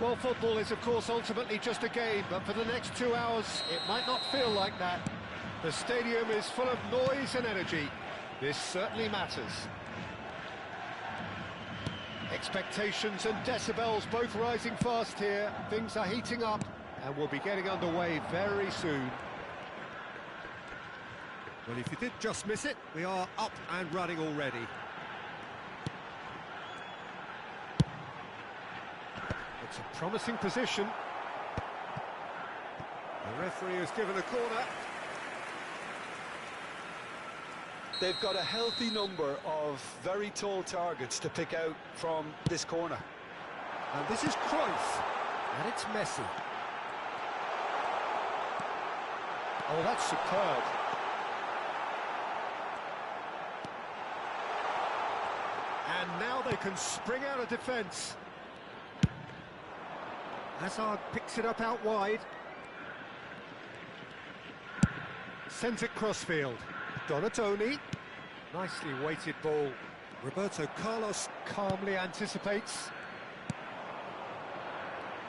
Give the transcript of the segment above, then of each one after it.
Well, football is, of course, ultimately just a game, but for the next 2 hours, it might not feel like that. The stadium is full of noise and energy. This certainly matters. Expectations and decibels both rising fast here. Things are heating up, and we'll be getting underway very soon. Well, if you did just miss it, we are up and running already. It's a promising position. The referee has given a corner. They've got a healthy number of very tall targets to pick out from this corner. And this is Cruyff, and it's Messi. Oh, that's superb. And now they can spring out of defence. Hazard picks it up out wide. Sends it crossfield. Donatoni. Nicely weighted ball. Roberto Carlos calmly anticipates.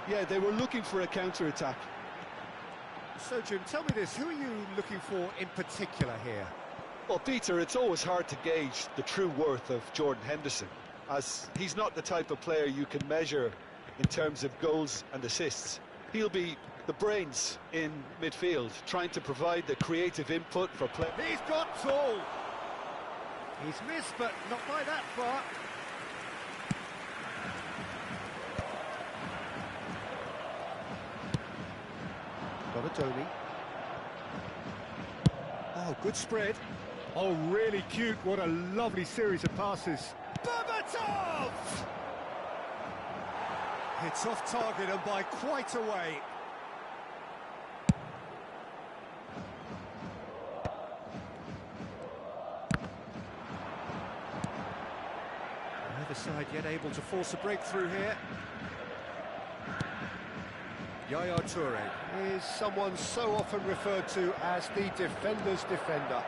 Yeah, they were looking for a counter-attack. So, Jim, tell me this, who are you looking for in particular here? Well, Peter, it's always hard to gauge the true worth of Jordan Henderson, as he's not the type of player you can measure in terms of goals and assists. He'll be the brains in midfield, trying to provide the creative input for play. He's got tall! He's missed, but not by that far. Donatoni. Oh, good spread. Oh, really cute. What a lovely series of passes. Berbatov! It's off target and by quite a way. Neither side yet able to force a breakthrough here. Yaya Toure is someone so often referred to as the defender's defender.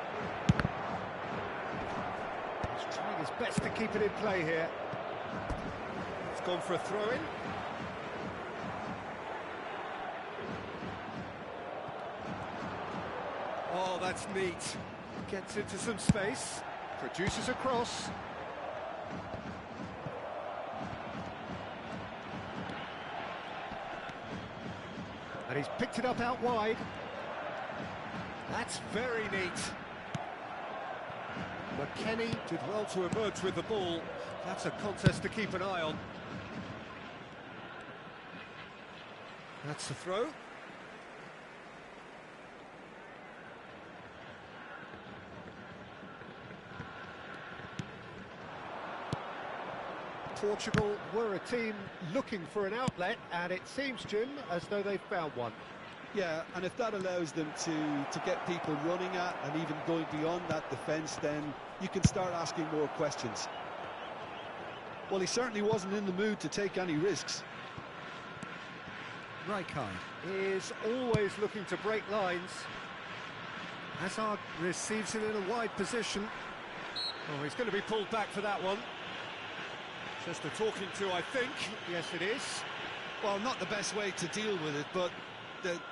He's trying his best to keep it in play here. It's gone for a throw-in. Oh, that's neat. Gets into some space, produces a cross. And he's picked it up out wide. That's very neat. McKennie did well to emerge with the ball. That's a contest to keep an eye on. That's the throw. Portugal were a team looking for an outlet, and it seems, Jim, as though they've found one. Yeah, and if that allows them to get people running at and even going beyond that defence, then you can start asking more questions. Well, he certainly wasn't in the mood to take any risks. Rijkaard is always looking to break lines. Hazard receives it in a wide position. Oh, he's going to be pulled back for that one. Just a talking to, I think. Yes, it is. Well, not the best way to deal with it, but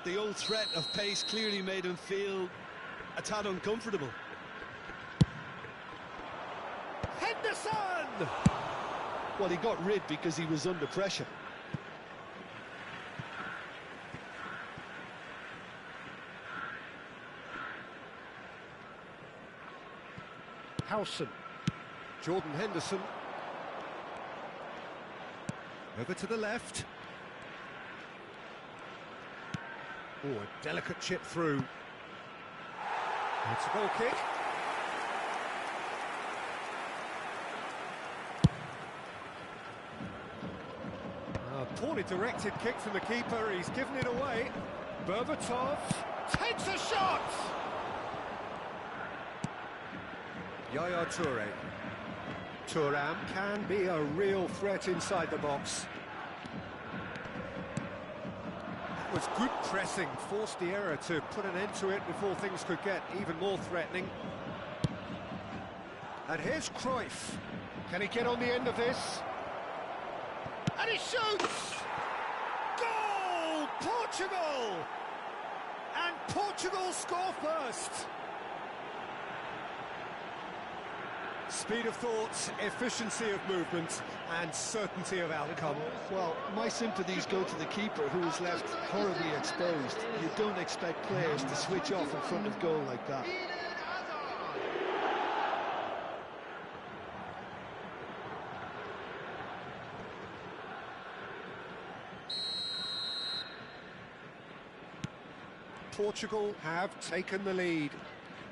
the old threat of pace clearly made him feel a tad uncomfortable. Henderson! Well, he got rid because he was under pressure. Howson. Jordan Henderson. Over to the left. Oh, a delicate chip through. It's a goal kick. A poorly directed kick from the keeper. He's given it away. Berbatov takes a shot! Yaya Toure. Thuram can be a real threat inside the box. That was good pressing, forced the error to put an end to it before things could get even more threatening. And here's Cruyff. Can he get on the end of this? And he shoots! Goal! Portugal! And Portugal score first! Speed of thought, efficiency of movement, and certainty of outcome. Well, my sympathies go to the keeper, who was left horribly exposed. You don't expect players to switch off in front of goal like that. Portugal have taken the lead.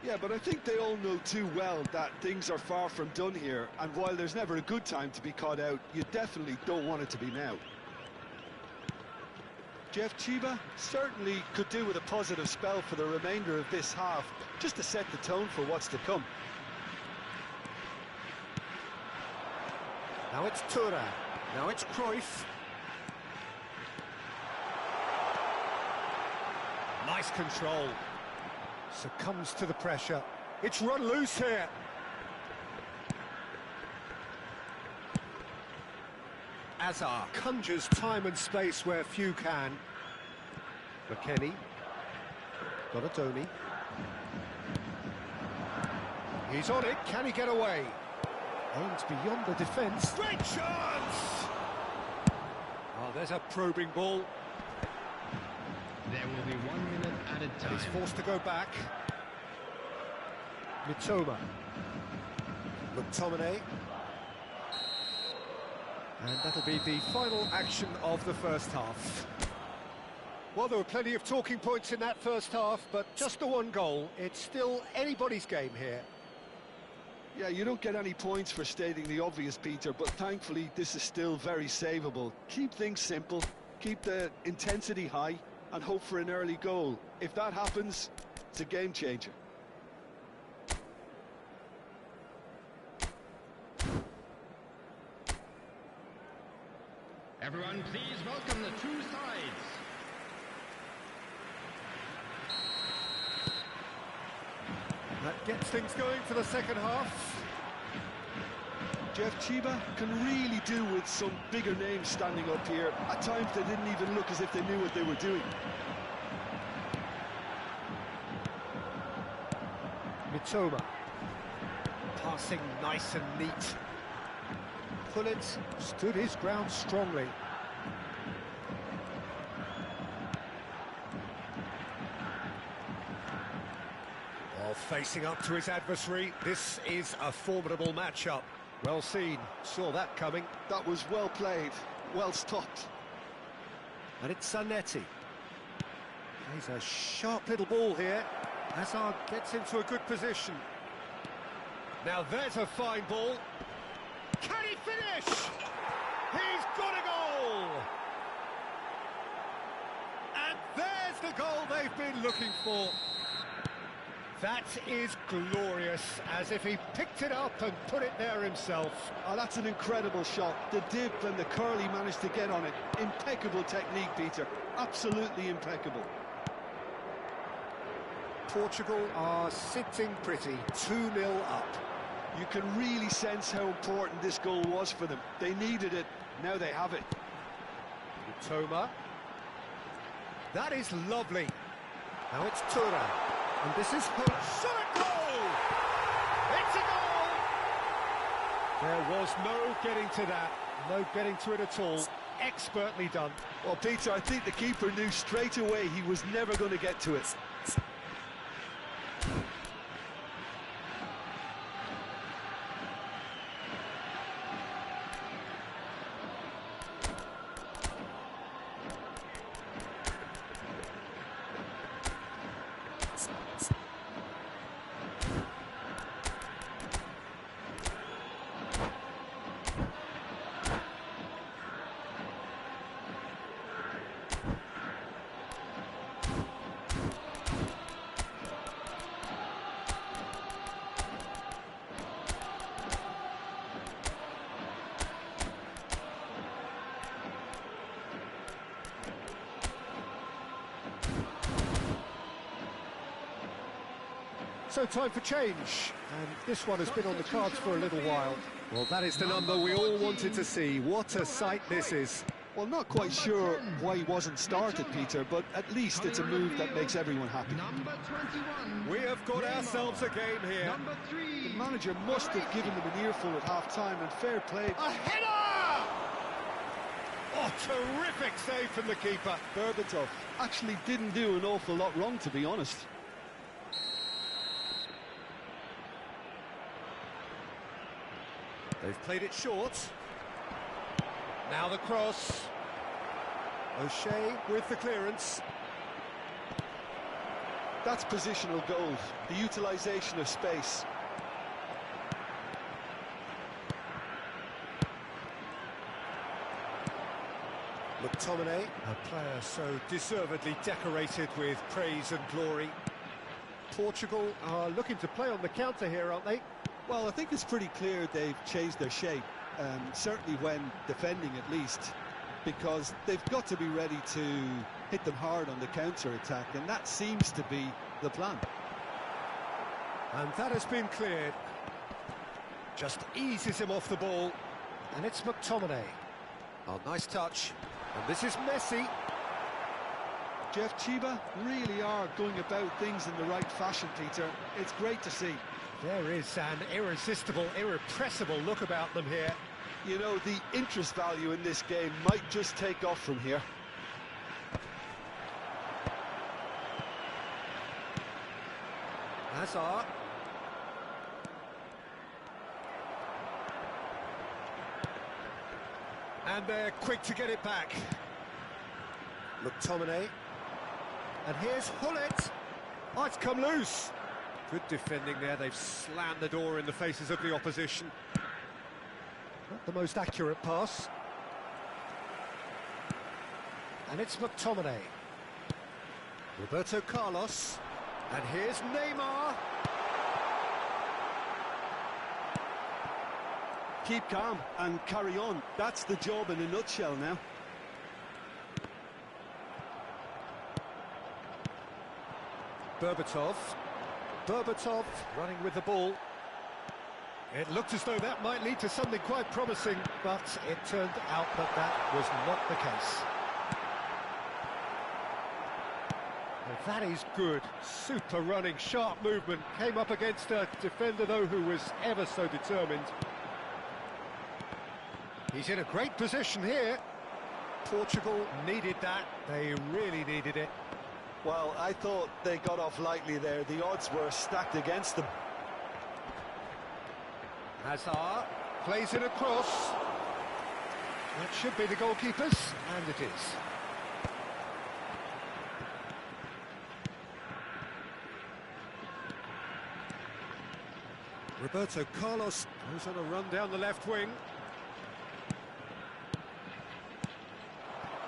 Yeah, but I think they all know too well that things are far from done here, and while there's never a good time to be caught out, you definitely don't want it to be now. Jeff Chiba certainly could do with a positive spell for the remainder of this half, just to set the tone for what's to come. Now it's Thuram, now it's Cruyff. Nice control. Succumbs to the pressure. It's run loose here. Azar conjures time and space where few can. McKennie. Donatoni. He's on it. Can he get away? Aims beyond the defence. Great chance! Oh, there's a probing ball. There will be 1 minute added time. He's forced to go back. Mitoma. McTominay. And that'll be the final action of the first half. Well, there were plenty of talking points in that first half, but just the one goal. It's still anybody's game here. Yeah, you don't get any points for stating the obvious, Peter, but thankfully this is still very savable. Keep things simple, keep the intensity high, and hope for an early goal. If that happens, it's a game changer. Everyone, please welcome the two sides. That gets things going for the second half. Jeff Chiba can really do with some bigger names standing up here. At times they didn't even look as if they knew what they were doing. Mitoma. Passing nice and neat. Pullet stood his ground strongly. While facing up to his adversary, this is a formidable matchup. Well seen, saw that coming. That was well played, well stopped. And it's Zanetti. He's a sharp little ball here. Hazard gets into a good position. Now there's a fine ball. Can he finish? He's got a goal! And there's the goal they've been looking for. That is glorious, as if he picked it up and put it there himself. Oh, that's an incredible shot. The dip and the curl he managed to get on it. Impeccable technique, Peter. Absolutely impeccable. Portugal are sitting pretty, 2-0 up. You can really sense how important this goal was for them. They needed it, now they have it. Toma. That is lovely. Now it's Tura. And this is hope. Shot a goal! It's a goal! There was no getting to that. No getting to it at all. Expertly done. Well, Peter, I think the keeper knew straight away he was never going to get to it. So time for change, and this one has been on the cards for a little while. Well, that is the number we all wanted to see. What a sight this is. Well, not quite sure why he wasn't started, Peter, but at least it's a move that makes everyone happy. Number 21. We have got ourselves a game here. Number 3. The manager must have given them an earful at half-time, and fair play. A header! Oh, terrific save from the keeper. Berbatov actually didn't do an awful lot wrong, to be honest. They've played it short. Now the cross. O'Shea with the clearance. That's positional goal, the utilisation of space. McTominay, a player so deservedly decorated with praise and glory. Portugal are looking to play on the counter here, aren't they? Well, I think it's pretty clear they've changed their shape, certainly when defending at least, because they've got to be ready to hit them hard on the counter-attack, and that seems to be the plan. And that has been cleared. Just eases him off the ball. And it's McTominay. Oh, nice touch. And this is Messi. Jeff Chiba really are going about things in the right fashion, Peter. It's great to see. There is an irresistible, irrepressible look about them here. You know, the interest value in this game might just take off from here. Hazard. And they're quick to get it back. McTominay. And here's Hullet. Oh, it's come loose. Good defending there. They've slammed the door in the faces of the opposition. Not the most accurate pass. And it's McTominay. Roberto Carlos. And here's Neymar. Keep calm and carry on. That's the job in a nutshell now. Berbatov running with the ball. It looked as though that might lead to something quite promising, but it turned out that that was not the case. Well, that is good. Super running, sharp movement. Came up against a defender, though, who was ever so determined. He's in a great position here. Portugal needed that. They really needed it. Well, I thought they got off lightly there. The odds were stacked against them. Hazard plays it across. That should be the goalkeeper's, and it is. Roberto Carlos goes on a run down the left wing.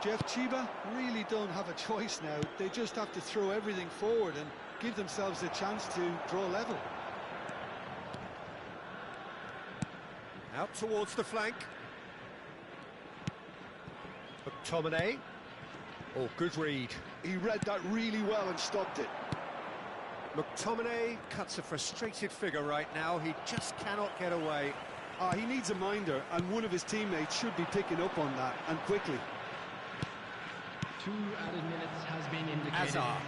Jeff Chiba really don't have a choice now. They just have to throw everything forward and give themselves a chance to draw level. Out towards the flank. McTominay. Oh, good read. He read that really well and stopped it. McTominay cuts a frustrated figure right now. He just cannot get away. He needs a minder, and one of his teammates should be picking up on that, and quickly. 2 added minutes has been indicated. Hazard.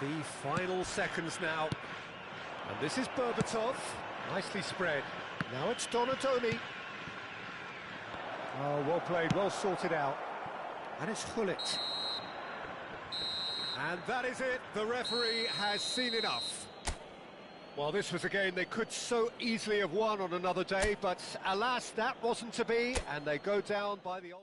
The final seconds now. And this is Berbatov. Nicely spread. Now it's Donatoni. Oh, well played, well sorted out. And it's Hullet. And that is it. The referee has seen enough. Well, this was a game they could so easily have won on another day, but alas, that wasn't to be, and they go down by the...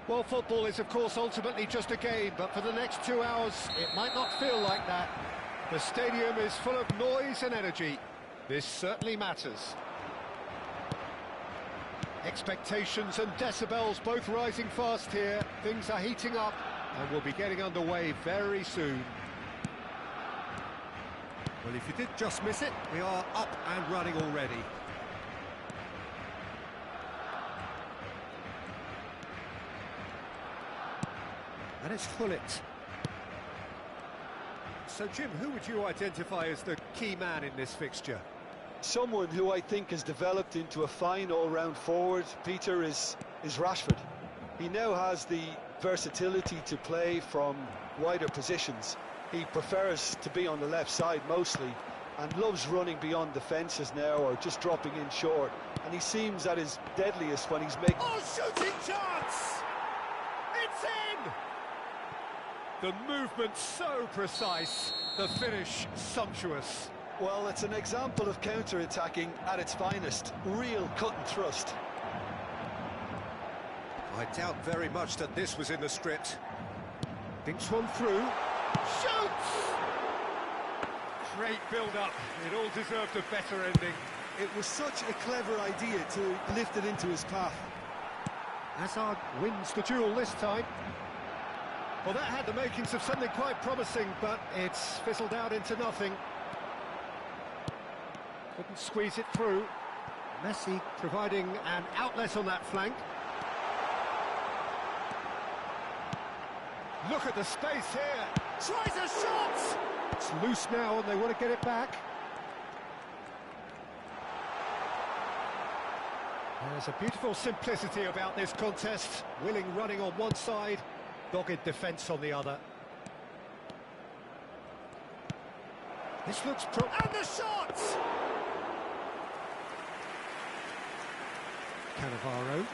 Well, football is, of course, ultimately just a game, but for the next 2 hours, it might not feel like that. The stadium is full of noise and energy. This certainly matters. Expectations and decibels both rising fast here. Things are heating up, and we'll be getting underway very soon. Well, if you did just miss it, we are up and running already. And it's Hullet. So, Jim, who would you identify as the key man in this fixture? Someone who I think has developed into a fine all-round forward, Peter, is Rashford. He now has the versatility to play from wider positions. He prefers to be on the left side mostly and loves running beyond defences now or just dropping in short. And he seems at his deadliest when he's making... Oh, shooting chance! It's in! The movement so precise, the finish sumptuous. Well, it's an example of counter-attacking at its finest. Real cut and thrust. I doubt very much that this was in the script. Thinks one through. Shoots! Great build-up. It all deserved a better ending. It was such a clever idea to lift it into his path. Hazard wins the duel this time. Well, that had the makings of something quite promising, but it's fizzled out into nothing. Couldn't squeeze it through. Messi providing an outlet on that flank. Look at the space here. Tries a shot! It's loose now and they want to get it back. There's a beautiful simplicity about this contest. Willing running on one side, dogged defence on the other. This looks and the shot! Cannavaro.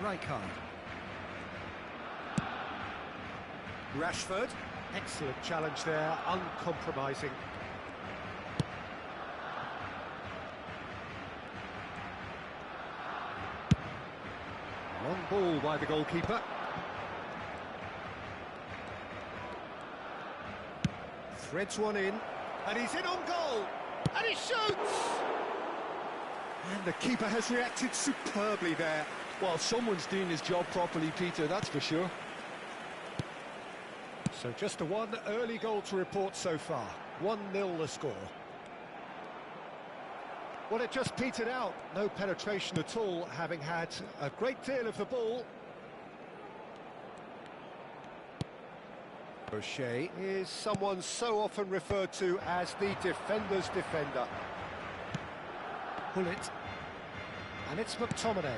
Rijkaard. Rashford. Excellent challenge there, uncompromising. Long ball by the goalkeeper. Threads one in. And he's in on goal! And he shoots! And the keeper has reacted superbly there. Well, someone's doing his job properly, Peter, that's for sure. So just the one early goal to report so far. 1-0 the score. Well, it just petered out. No penetration at all, having had a great deal of the ball. O'Shea is someone so often referred to as the defender's defender. Hullet. And it's McTominay.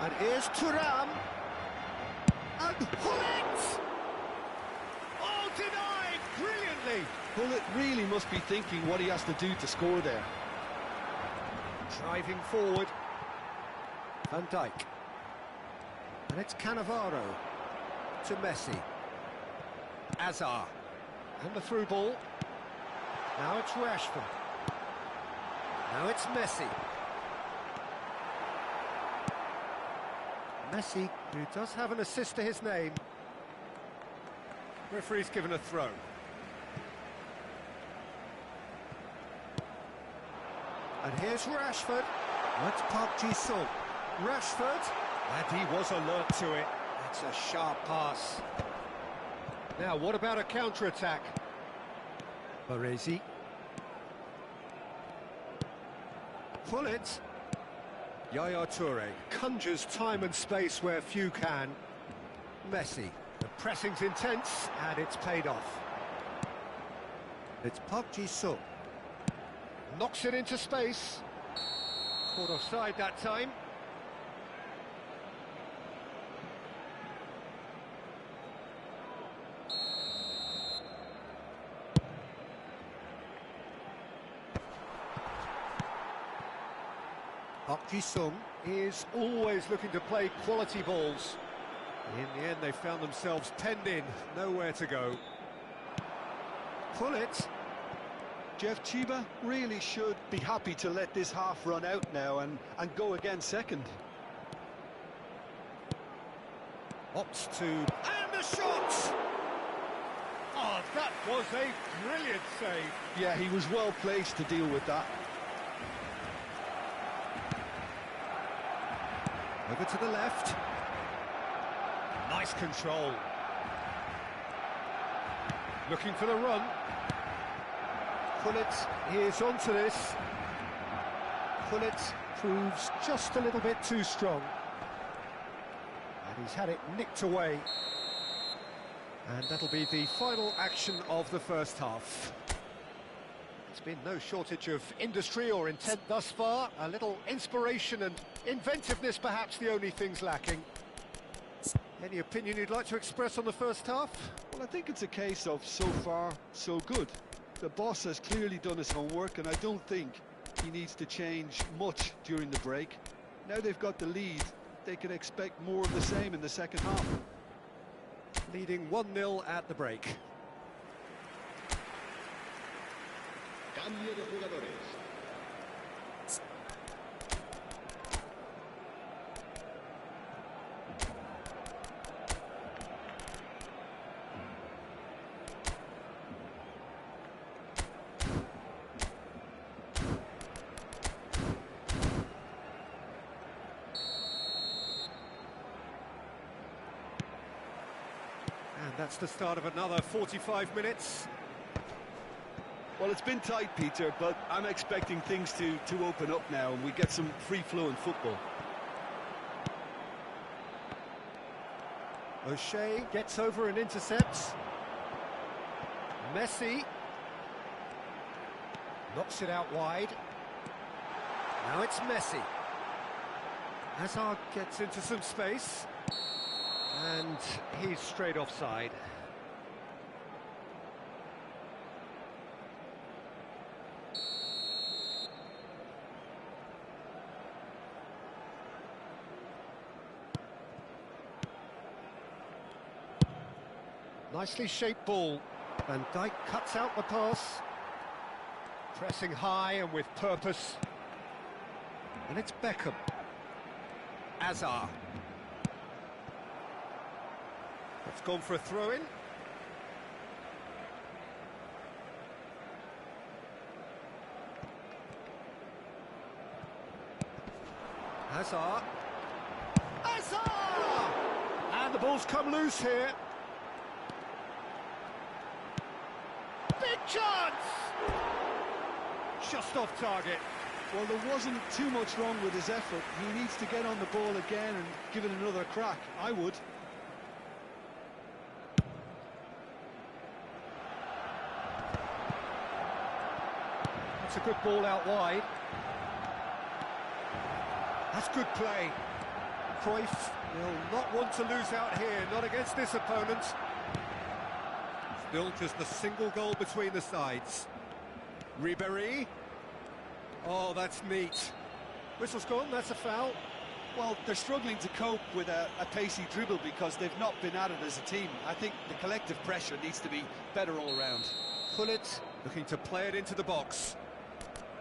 And here's Thuram. And Hullet! Oh, denied! Brilliantly! Hullet really must be thinking what he has to do to score there. Driving forward. Van Dijk. And it's Cannavaro to Messi. Hazard. And the through ball. Now it's Rashford. Now it's Messi. Messi, who does have an assist to his name. Referee's given a throw. And here's Rashford. That's Park Ji-sung. Rashford. And he was alert to it. That's a sharp pass. Now, what about a counter-attack? Baresi. Hullet. Yaya Toure conjures time and space where few can. Messi. The pressing's intense, and it's paid off. It's Park Ji-sung. Knocks it into space. Caught offside that time. Park Ji-sung is always looking to play quality balls. In the end, they found themselves penned in, nowhere to go. Pull it. Jeff Chiba really should be happy to let this half run out now and go again second. Opts to... and the shot! Oh, that was a brilliant save. Yeah, he was well placed to deal with that. Over to the left. Nice control. Looking for the run. Pullet is onto this. Pullet proves just a little bit too strong. And he's had it nicked away. And that'll be the final action of the first half. There's been no shortage of industry or intent thus far. A little inspiration and inventiveness, perhaps the only things lacking. Any opinion you'd like to express on the first half? Well, I think it's a case of so far, so good. The boss has clearly done his homework, and I don't think he needs to change much during the break. Now they've got the lead, they can expect more of the same in the second half. Leading 1-0 at the break. Cambio de jugadores. And that's the start of another 45 minutes. Well, it's been tight, Peter, but I'm expecting things to open up now and we get some free-flowing football. O'Shea gets over and intercepts. Messi knocks it out wide. Now it's Messi. Hazard gets into some space. And he's straight offside. Nicely shaped ball. Van Dijk cuts out the pass. Pressing high and with purpose. And it's Beckham. Hazard. It's gone for a throw-in. Hazard. Hazard! And the ball's come loose here. Big chance! Just off target. Well, there wasn't too much wrong with his effort. He needs to get on the ball again and give it another crack. I would. That's a good ball out wide. That's good play. Cruyff will not want to lose out here, not against this opponent. Still just a single goal between the sides. Ribéry. Oh, that's neat. Whistle's gone, that's a foul. Well, they're struggling to cope with a pacey dribble because they've not been at it as a team. I think the collective pressure needs to be better all round. Pullet looking to play it into the box.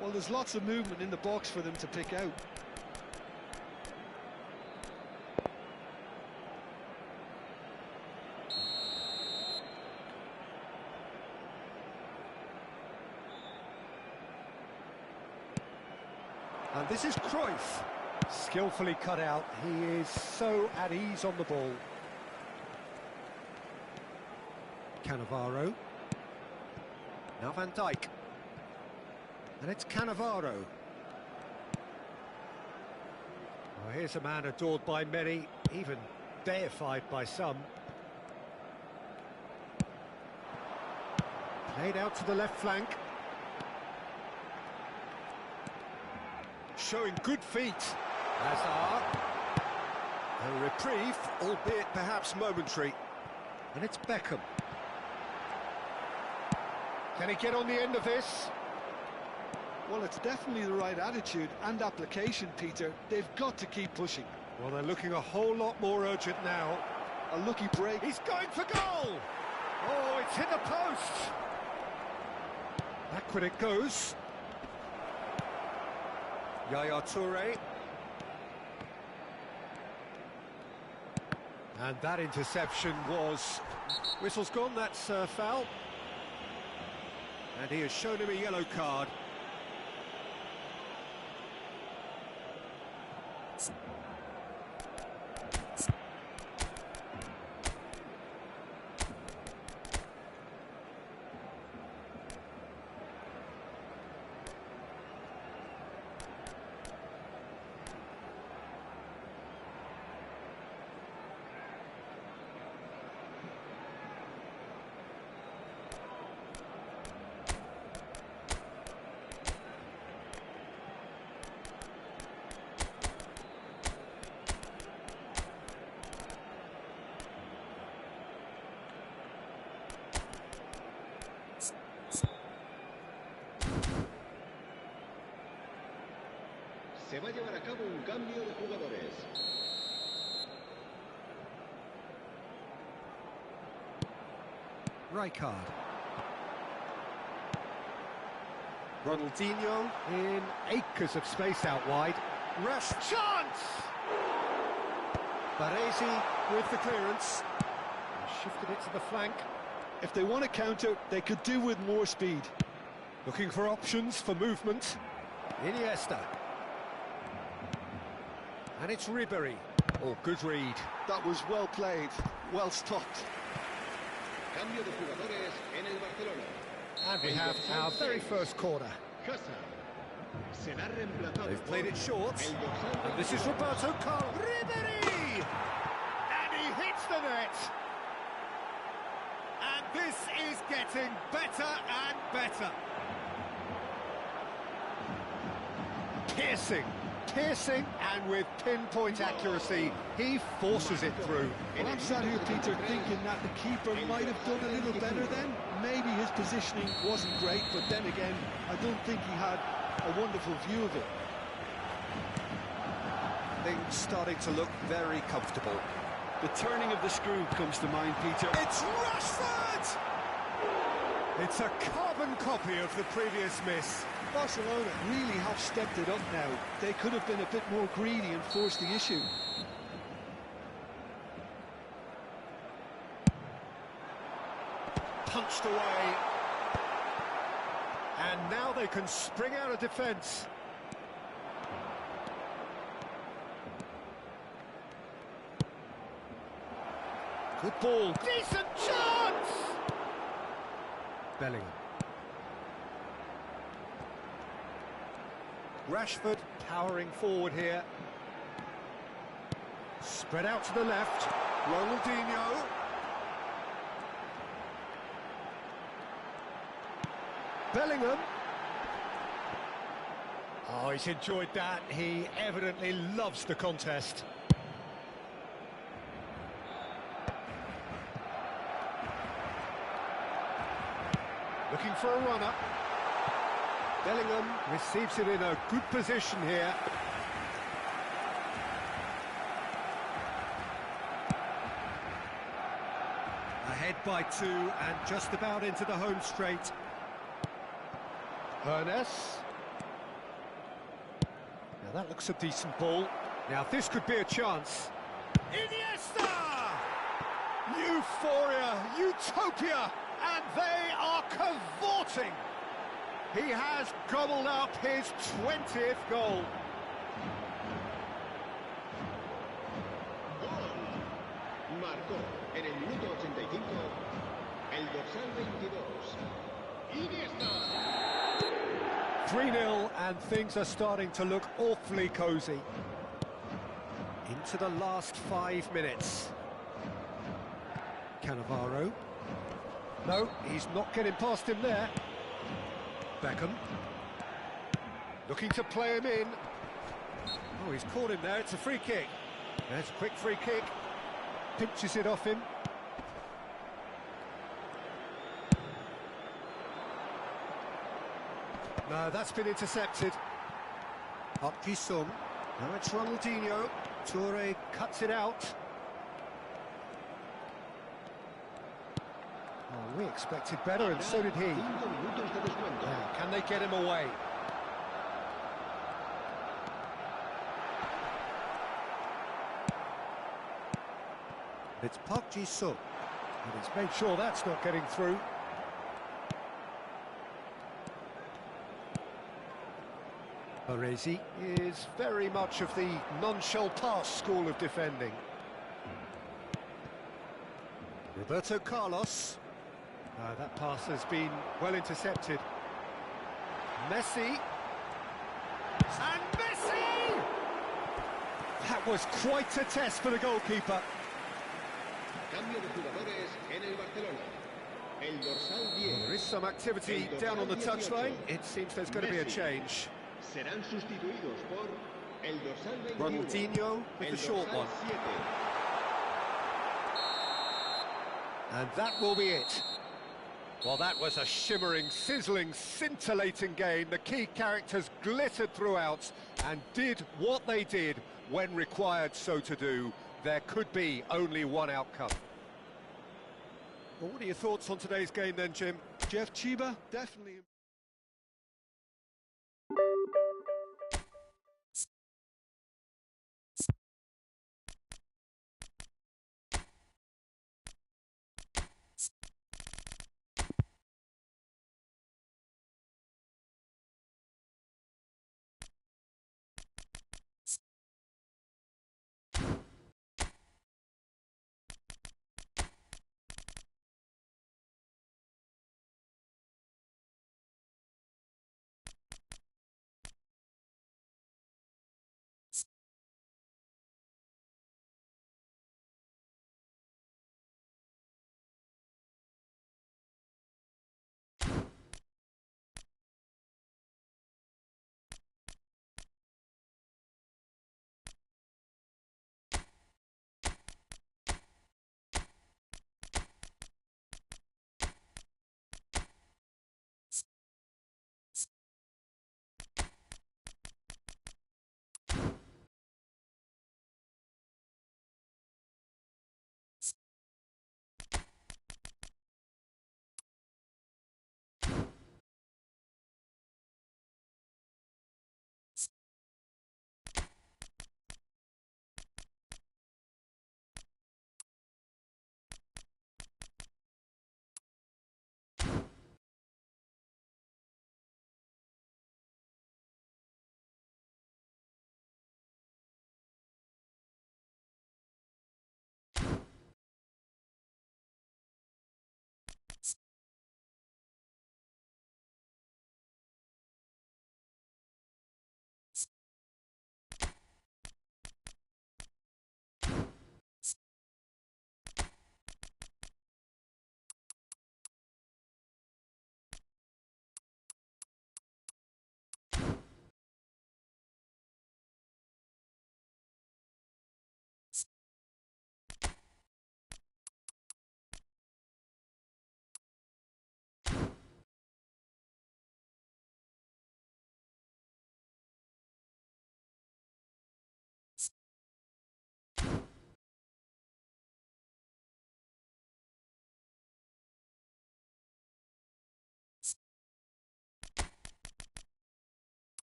Well, there's lots of movement in the box for them to pick out. And this is Cruyff. Skillfully cut out. He is so at ease on the ball. Cannavaro. Now Van Dijk. And it's Cannavaro. Well, here's a man adored by many, even deified by some. Played out to the left flank. Showing good feet. Hazard. A reprieve, albeit perhaps momentary. And it's Beckham. Can he get on the end of this? Well, it's definitely the right attitude and application, Peter. They've got to keep pushing. Well, they're looking a whole lot more urgent now. A lucky break. He's going for goal! Oh, it's hit the post! Back when it goes. Yaya Toure. And that interception was... Whistle's gone, that's foul. And he has shown him a yellow card. Se va a llevar a cabo un cambio de jugadores. Rijkaard. Ronaldinho in acres of space out wide. Rush chance! Baresi with the clearance. Shifted it to the flank. If they want to counter, they could do with more speed. Looking for options for movement. Iniesta. And it's Ribéry. Oh, good read. That was well played, well stopped. Cambio de jugadores en el Barcelona. And we have our very first corner. They've played it short. And this is Roberto Carlos. Ribéry! And he hits the net. And this is getting better and better. Piercing, and with pinpoint accuracy, he forces it through. Well, I'm sat here, Peter, thinking that the keeper might have done a little better then. Maybe his positioning wasn't great, but then again, I don't think he had a wonderful view of it. Things starting to look very comfortable. The turning of the screw comes to mind, Peter. It's Rashford! It's a carbon copy of the previous miss. Barcelona really have stepped it up now. They could have been a bit more greedy and forced the issue. Punched away. And now they can spring out of defence. Good ball. Decent chance! Bellingham. Rashford powering forward here. Spread out to the left. Ronaldinho. Bellingham. Oh, he's enjoyed that. He evidently loves the contest. Looking for a runner. Bellingham receives it in a good position here. Ahead by 2 and just about into the home straight. Ernest. Now that looks a decent ball. Now this could be a chance. Iniesta! Euphoria, utopia, and they are cavorting. He has gobbled up his 20th goal. Marcó en el minuto 85 el dorsal 22. Iniesta. 3-0 and things are starting to look awfully cosy. Into the last 5 minutes. Cannavaro. No, he's not getting past him there. Beckham. Looking to play him in. Oh, he's caught him there. It's a free kick. There's a quick free kick. Pinches it off him. No, that's been intercepted. Up Ji-sung. Now it's Ronaldinho. Toure cuts it out. Oh, we expected better, and so did he. Now, can they get him away? It's Park Ji-sung, and he's made sure that's not getting through. Baresi is very much of the non-shall-pass school of defending. Roberto Carlos. That pass has been well intercepted. Messi. And Messi! That was quite a test for the goalkeeper. Cambio de jugadores en el Barcelona. El dorsal 10. There is some activity down on the touchline. It seems there's going to be a change. Serán sustituidos por el dorsal 21. Ronaldinho with the short one. 7. And that will be it. Well, that was a shimmering, sizzling, scintillating game. The key characters glittered throughout and did what they did when required so to do. There could be only one outcome. Well, what are your thoughts on today's game then, Jim? Jeff Chiba, definitely.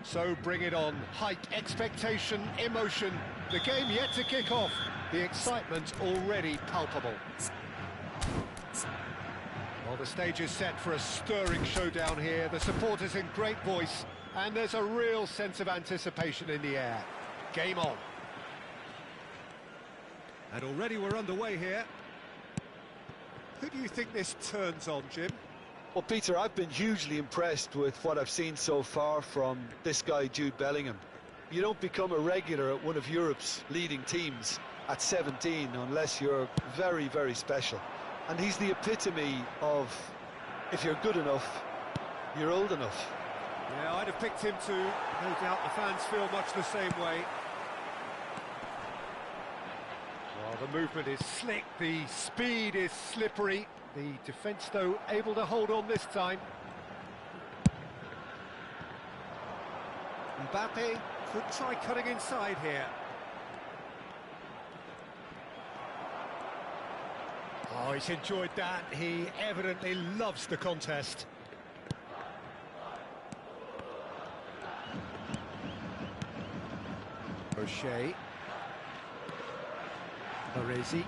So bring it on. Hype, expectation, emotion. The game yet to kick off. The excitement already palpable. Well, the stage is set for a stirring showdown here. The supporters in great voice, and there's a real sense of anticipation in the air. Game on. And already we're underway here. Who do you think this turns on, Jim? Well, Peter, I've been hugely impressed with what I've seen so far from this guy, Jude Bellingham. You don't become a regular at one of Europe's leading teams at 17 unless you're very, very special. And he's the epitome of, if you're good enough, you're old enough. Yeah, I'd have picked him too. No doubt the fans feel much the same way. Well, the movement is slick, the speed is slippery. The defence, though, able to hold on this time. Mbappe could try cutting inside here. Oh, he's enjoyed that. He evidently loves the contest. O'Shea. Baresi.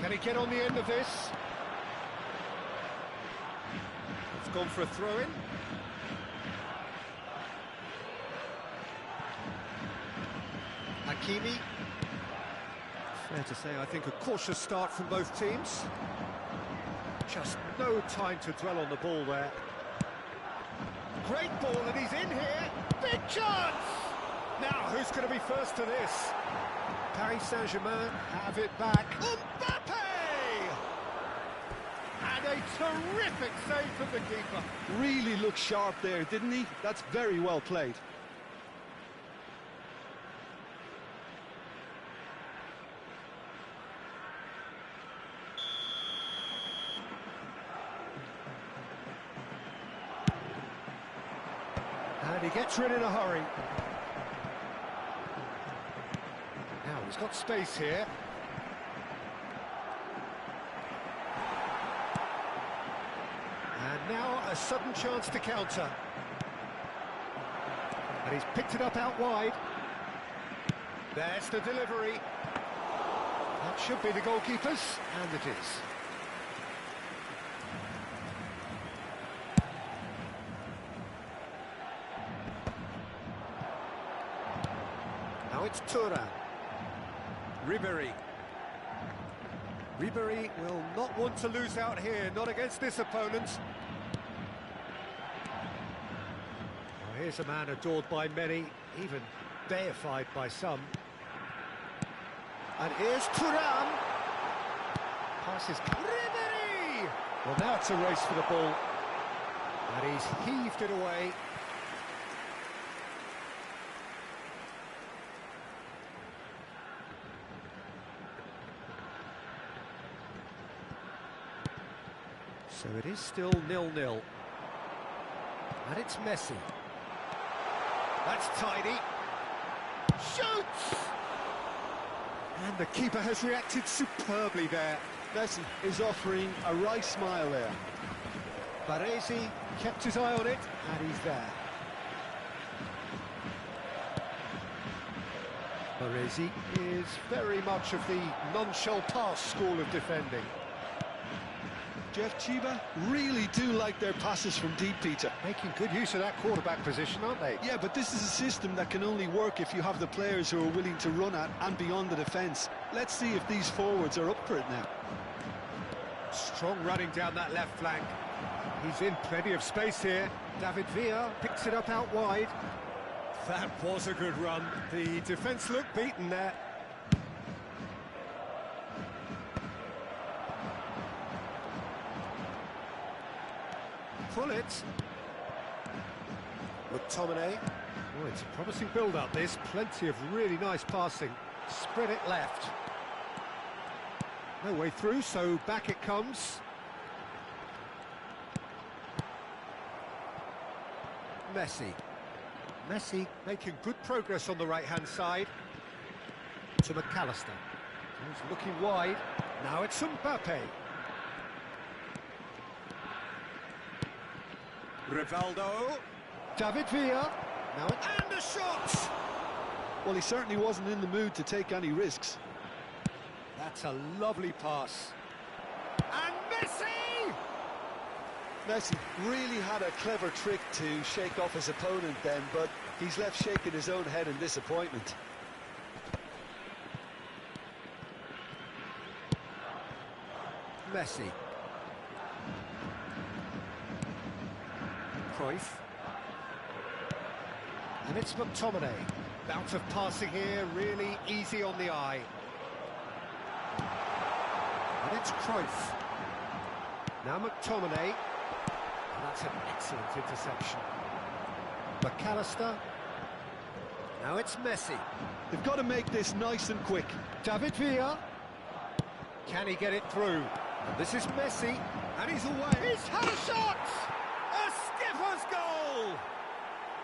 Can he get on the end of this? It's gone for a throw-in. Hakimi. Fair to say, I think a cautious start from both teams. Just no time to dwell on the ball there. Great ball, and he's in here. Big chance! Now, who's going to be first to this? Paris Saint-Germain have it back. Mbappe! And a terrific save from the keeper. Really looked sharp there, didn't he? That's very well played. And he gets rid in a hurry. Now, he's got space here. And now a sudden chance to counter. And he's picked it up out wide. There's the delivery. That should be the goalkeeper's, and it is. Now it's Thuram. Ribéry. Ribéry will not want to lose out here, not against this opponent. Well, here's a man adored by many, even deified by some. And here's Thuram. Passes Ribéry! Well, now it's a race for the ball. And he's heaved it away. So it is still 0-0. And it's Messi. That's tidy. Shoots! And the keeper has reacted superbly there. Messi is offering a wry smile there. Baresi kept his eye on it, and he's there. Baresi is very much of the non-shall-pass school of defending. Jeff Chiba really do like their passes from deep, Peter. Making good use of that quarterback position, aren't they? Yeah, but this is a system that can only work if you have the players who are willing to run at and beyond the defence. Let's see if these forwards are up for it now. Strong running down that left flank. He's in plenty of space here. David Villa picks it up out wide. That was a good run. The defence looked beaten there. Pull it. McTominay. Oh, it's a promising build-up, this. Plenty of really nice passing. Spread it left. No way through, so back it comes. Messi. Messi making good progress on the right-hand side. To McAllister. He's looking wide. Now it's Mbappe. Rivaldo. David Villa. Now And a shot! Well, he certainly wasn't in the mood to take any risks. That's a lovely pass. And Messi! Messi really had a clever trick to shake off his opponent then, but he's left shaking his own head in disappointment. Messi. Cruyff. And it's McTominay. Bout of passing here, really easy on the eye. And it's Cruyff. Now McTominay. And that's an excellent interception. McAllister. Now it's Messi. They've got to make this nice and quick. David Villa. Can he get it through? And this is Messi. And he's away. He's had a shot! A skipper's goal!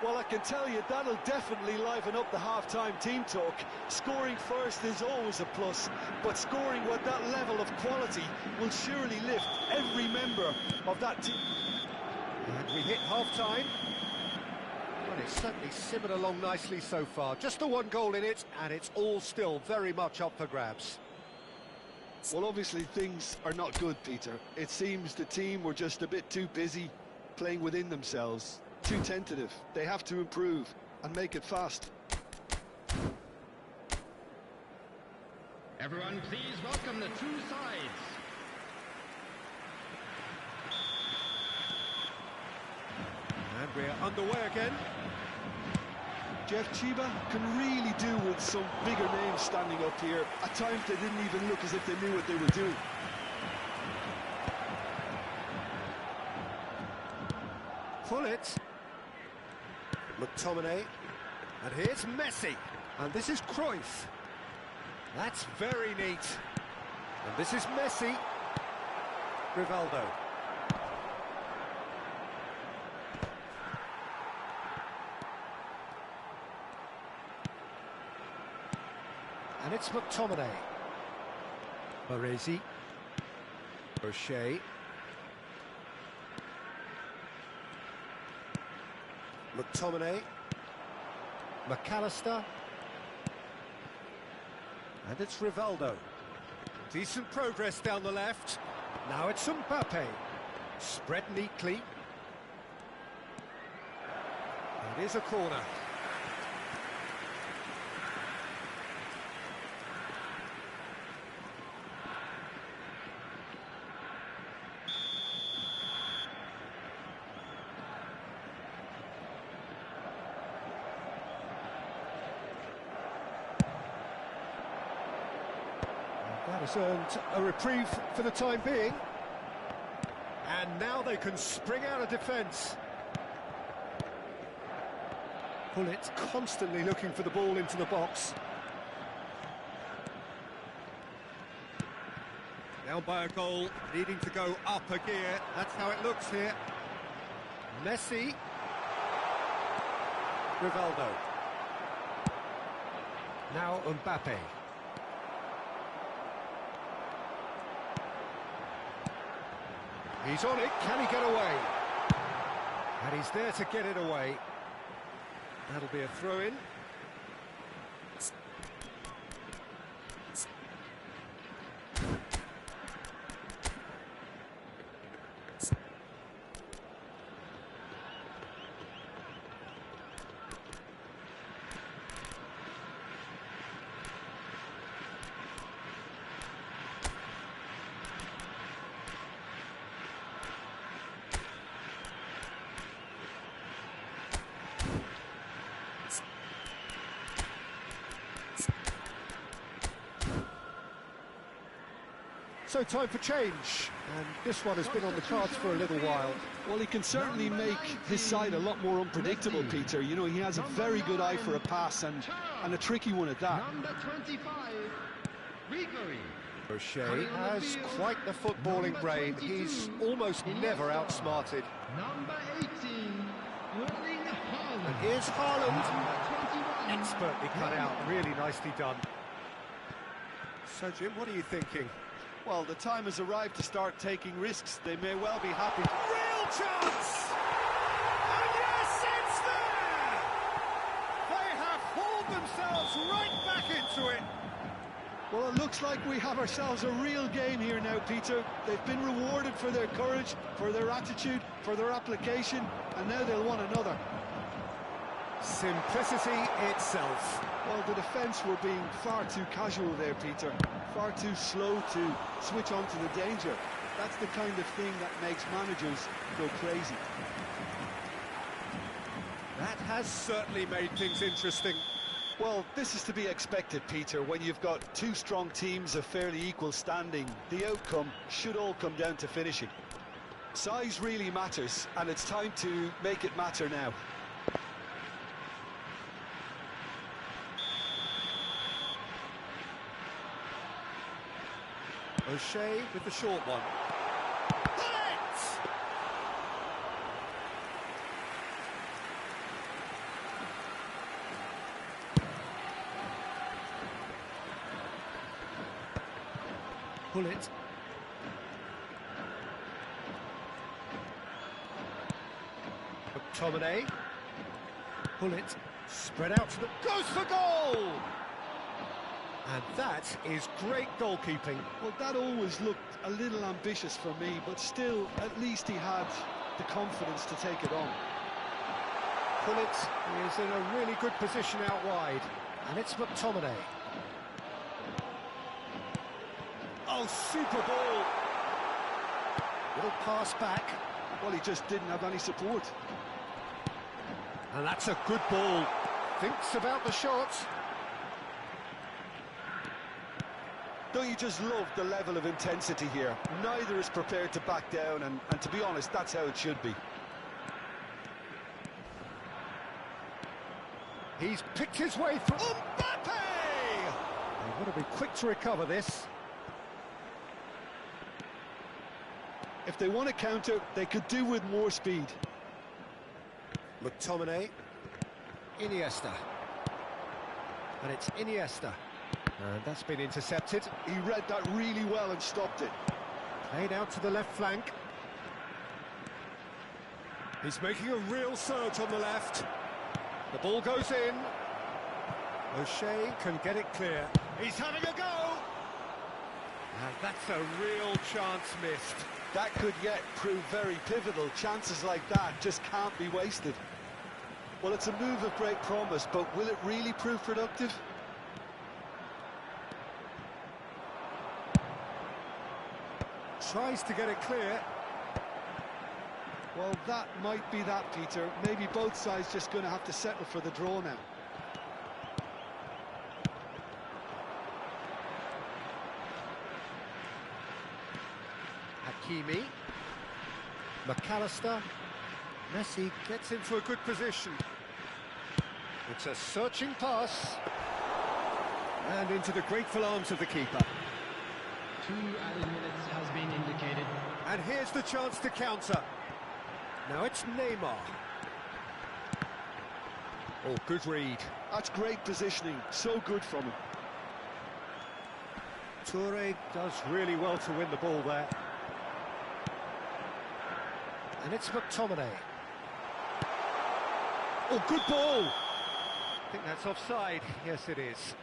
Well, I can tell you, that'll definitely liven up the half-time team talk. Scoring first is always a plus, but scoring with that level of quality will surely lift every member of that team. And we hit half-time. Well, it's certainly simmered along nicely so far. Just the one goal in it, and it's all still very much up for grabs. Well, obviously things are not good, Peter. It seems the team were just a bit too busy playing within themselves. Too tentative. They have to improve and make it fast. Everyone, please welcome the two sides. And we're underway again. Jeff Chiba can really do with some bigger names standing up here. At times they didn't even look as if they knew what they were doing. Pull it. McTominay. And here's Messi. And this is Cruyff. That's very neat. And this is Messi. Rivaldo. And it's McTominay. Baresi. O'Shea. McTominay. McAllister. And it's Rivaldo. Decent progress down the left. Now it's Mbappe. Spread neatly. It is a corner. That has earned a reprieve for the time being. And now they can spring out of defence. Pullet constantly looking for the ball into the box. Down by a goal, needing to go up a gear. That's how it looks here. Messi. Rivaldo. Now Mbappe. He's on it, can he get away? And he's there to get it away. That'll be a throw-in. So time for change, and this one has been on the cards for a little while. Well, he can certainly make his side a lot more unpredictable, Peter. You know, he has a very good eye for a pass and a tricky one at that. Number 25, Ribery. O'Shea has quite the footballing brain. He's almost never outsmarted. Number 18, Erling Haaland. And here's Haaland. Number 21. Expertly cut out, really nicely done. So, Jim, what are you thinking? Well, the time has arrived to start taking risks. They may well be happy. Real chance! And yes, it's themselves right back into it. Well, it looks like we have ourselves a real game here now, Peter. They've been rewarded for their courage, for their attitude, for their application, and now they'll want another. Simplicity itself. Well, the defence were being far too casual there, Peter. Far too slow to switch on to the danger. That's the kind of thing that makes managers go crazy. That has certainly made things interesting. Well, this is to be expected, Peter. When you've got two strong teams of fairly equal standing, the outcome should all come down to finishing. Size really matters, and it's time to make it matter now. O'Shea with the short one. Pull it. McTominay. Pull it. Spread out to the... Goes for goal! And that is great goalkeeping. Well, that always looked a little ambitious for me, but still, at least he had the confidence to take it on. Pull it. He is in a really good position out wide. And it's McTominay. Oh, super ball. Little pass back. Well, he just didn't have any support. And that's a good ball. Thinks about the shot. Don't you just love the level of intensity here? Neither is prepared to back down, and to be honest, that's how it should be. He's picked his way through. Mbappe! They've got to be quick to recover this. If they want to counter, they could do with more speed. McTominay. Iniesta. And it's Iniesta. And that's been intercepted. He read that really well and stopped it. Played out to the left flank. He's making a real surge on the left. The ball goes in. O'Shea can get it clear. He's having a go! And that's a real chance missed. That could yet prove very pivotal. Chances like that just can't be wasted. Well, it's a move of great promise, but will it really prove productive? Tries to get it clear. Well, that might be that, Peter. Maybe both sides just going to have to settle for the draw now. Hakimi. McAllister. Messi gets into a good position. It's a searching pass. And into the grateful arms of the keeper. 2 added minutes has been indicated. And here's the chance to counter. Now it's Neymar. Oh, good read. That's great positioning. So good from him. Toure does really well to win the ball there. And it's McTominay. Oh, good ball! I think that's offside. Yes, it is.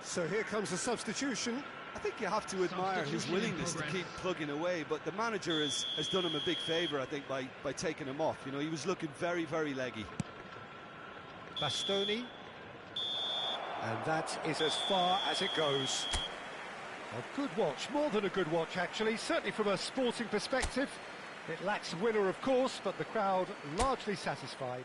So here comes the substitution. I think you have to admire his willingness to keep plugging away, but the manager has done him a big favour, I think, by taking him off. You know, he was looking very, very leggy. Bastoni. And that is as far as it goes. A good watch, more than a good watch actually, certainly from a sporting perspective. It lacks winner of course, but the crowd largely satisfied.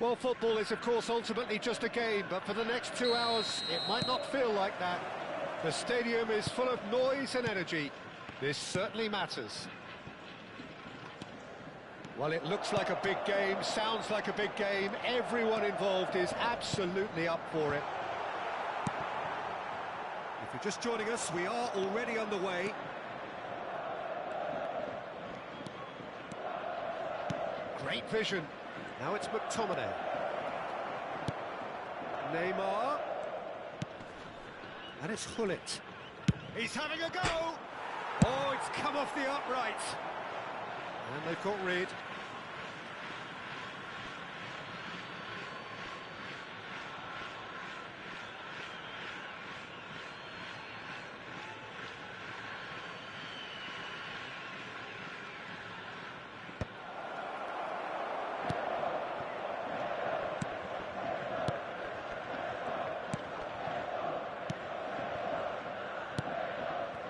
Well, football is, of course, ultimately just a game, but for the next 2 hours, it might not feel like that. The stadium is full of noise and energy. This certainly matters. Well, it looks like a big game, sounds like a big game. Everyone involved is absolutely up for it. If you're just joining us, we are already underway. Great vision. Now it's McTominay. Neymar. And it's Hullet. He's having a go! Oh, it's come off the upright. And they've got rid.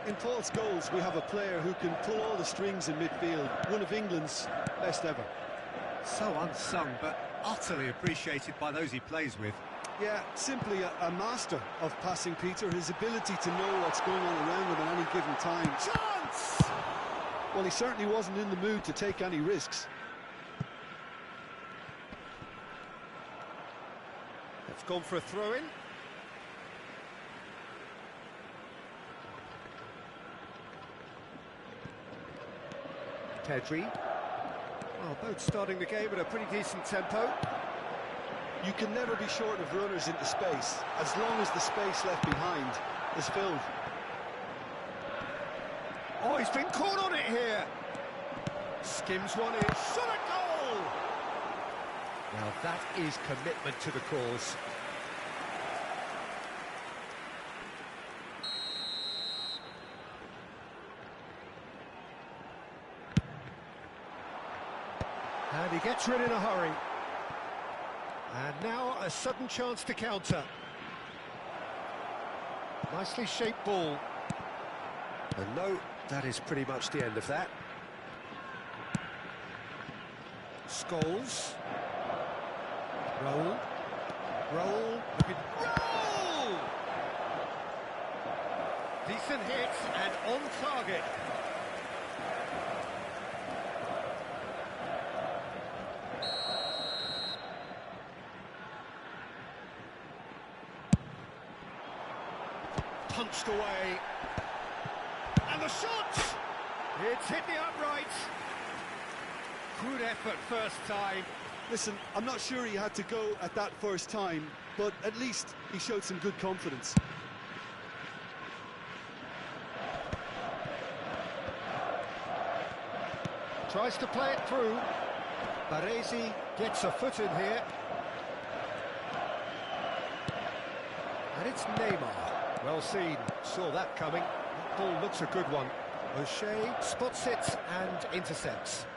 In Paul's goals, we have a player who can pull all the strings in midfield, one of England's best ever. So unsung, but utterly appreciated by those he plays with. Yeah, simply a master of passing, Peter. His ability to know what's going on around him at any given time. Chance! Well, he certainly wasn't in the mood to take any risks. It's gone for a throw-in. Pedri. Well, both starting the game at a pretty decent tempo. You can never be short of runners into space, as long as the space left behind is filled. Oh, he's been caught on it here. Skims one in. Shot a goal! Now that is commitment to the cause. And he gets rid in a hurry. And now a sudden chance to counter. Nicely shaped ball. And no, that is pretty much the end of that. Scholes. Roll. Roll. Roll! Decent hit and on target. Punched away. And the shot! It's hit the upright. Good effort first time. Listen, I'm not sure he had to go at that first time, but at least he showed some good confidence. Tries to play it through. Baresi gets a foot in here. And it's Neymar. Well seen, saw that coming. That ball looks a good one. O'Shea spots it and intercepts.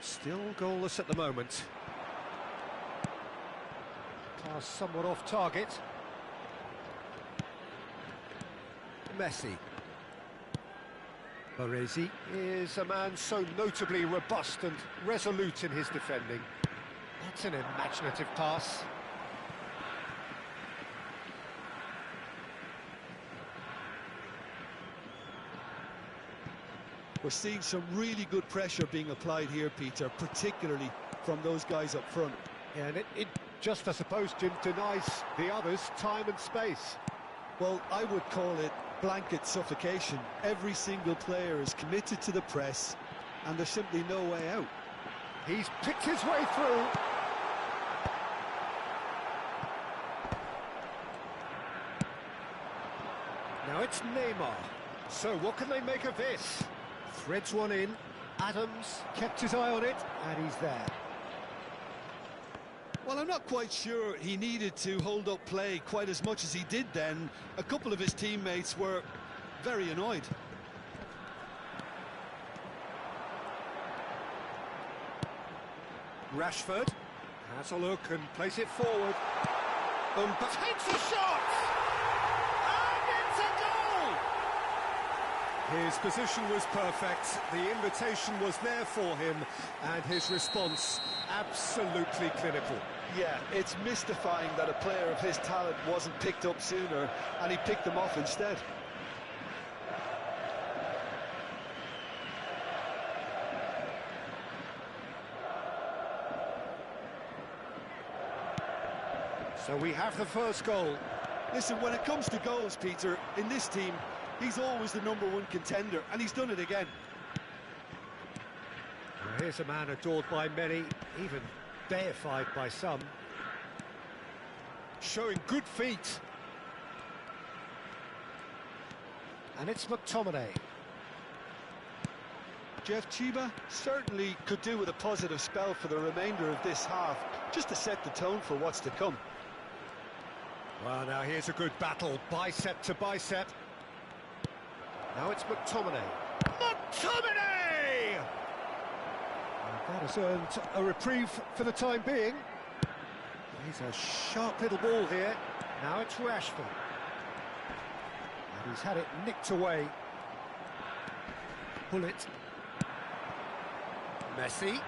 Still goalless at the moment. Pass somewhat off target. Messi. Baresi is a man so notably robust and resolute in his defending. That's an imaginative pass. We're seeing some really good pressure being applied here, Peter, particularly from those guys up front. Yeah, and it just, I suppose, Jim, denies the others time and space. Well, I would call it blanket suffocation. Every single player is committed to the press, and there's simply no way out. He's picked his way through. Now it's Neymar. So what can they make of this? Threads one in. Adams kept his eye on it, and he's there. Well, I'm not quite sure he needed to hold up play quite as much as he did then. A couple of his teammates were very annoyed. Rashford has a look and plays it forward. Takes a shot! And it's a goal! His position was perfect, the invitation was there for him, and his response absolutely clinical. Yeah, it's mystifying that a player of his talent wasn't picked up sooner, and he picked them off instead. So we have the first goal. Listen, when it comes to goals, Peter, in this team, he's always the #1 contender, and he's done it again. Now here's a man adored by many, even deified by some. Showing good feet. And it's McTominay. Jeff Chiba certainly could do with a positive spell for the remainder of this half, just to set the tone for what's to come. Well, now here's a good battle, bicep to bicep. Now it's McTominay. McTominay! And that has earned a reprieve for the time being. He's a sharp little ball here. Now it's Rashford. And he's had it nicked away. Bullet. Messi.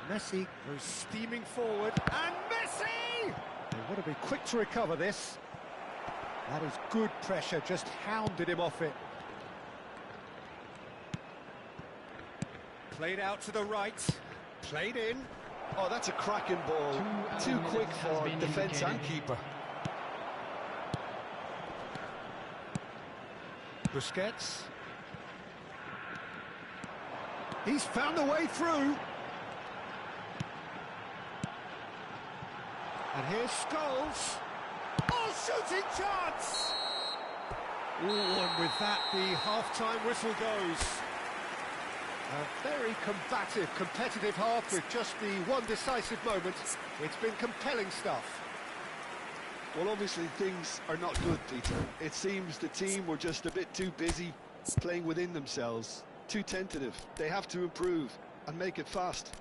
Messi goes steaming forward. And Messi! They want to be quick to recover this. That is good pressure, just hounded him off it. Played out to the right, played in. Oh, that's a cracking ball. Too quick for defence and keeper. Busquets. He's found the way through. And here's Scholes. Oh, shooting chance! Ooh, and with that, the half-time whistle goes. A very combative, competitive half with just the one decisive moment. It's been compelling stuff. Well, obviously things are not good, Peter. It seems the team were just a bit too busy playing within themselves, too tentative. They have to improve and make it fast.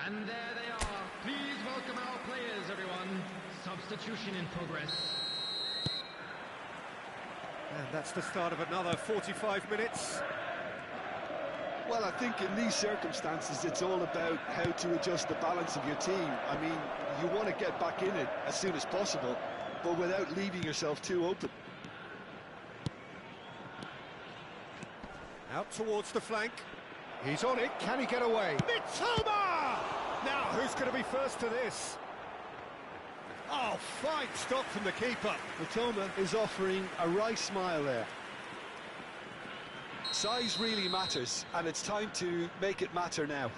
And there they are. Please welcome our players, everyone. Substitution in progress. And that's the start of another 45 minutes. Well, I think in these circumstances, it's all about how to adjust the balance of your team. I mean, you want to get back in it as soon as possible, but without leaving yourself too open. Out towards the flank. He's on it. Can he get away? Mitoma! Now, who's going to be first to this? Oh, fine stop from the keeper. Mitoma is offering a wry smile there. Size really matters, and it's time to make it matter now.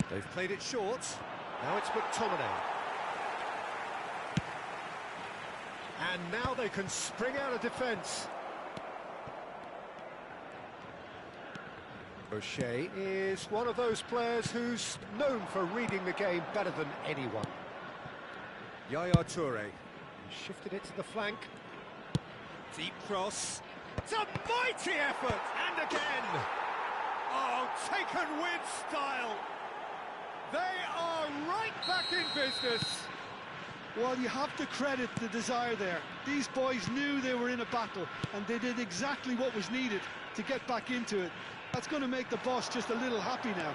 They've played it short. Now it's McTominay. And now they can spring out of defence. O'Shea is one of those players who's known for reading the game better than anyone. Yaya Toure. He shifted it to the flank. Deep cross. It's a mighty effort! And again! Oh, taken with style! They are right back in business! Well, you have to credit the desire there. These boys knew they were in a battle, and they did exactly what was needed to get back into it. That's going to make the boss just a little happy now.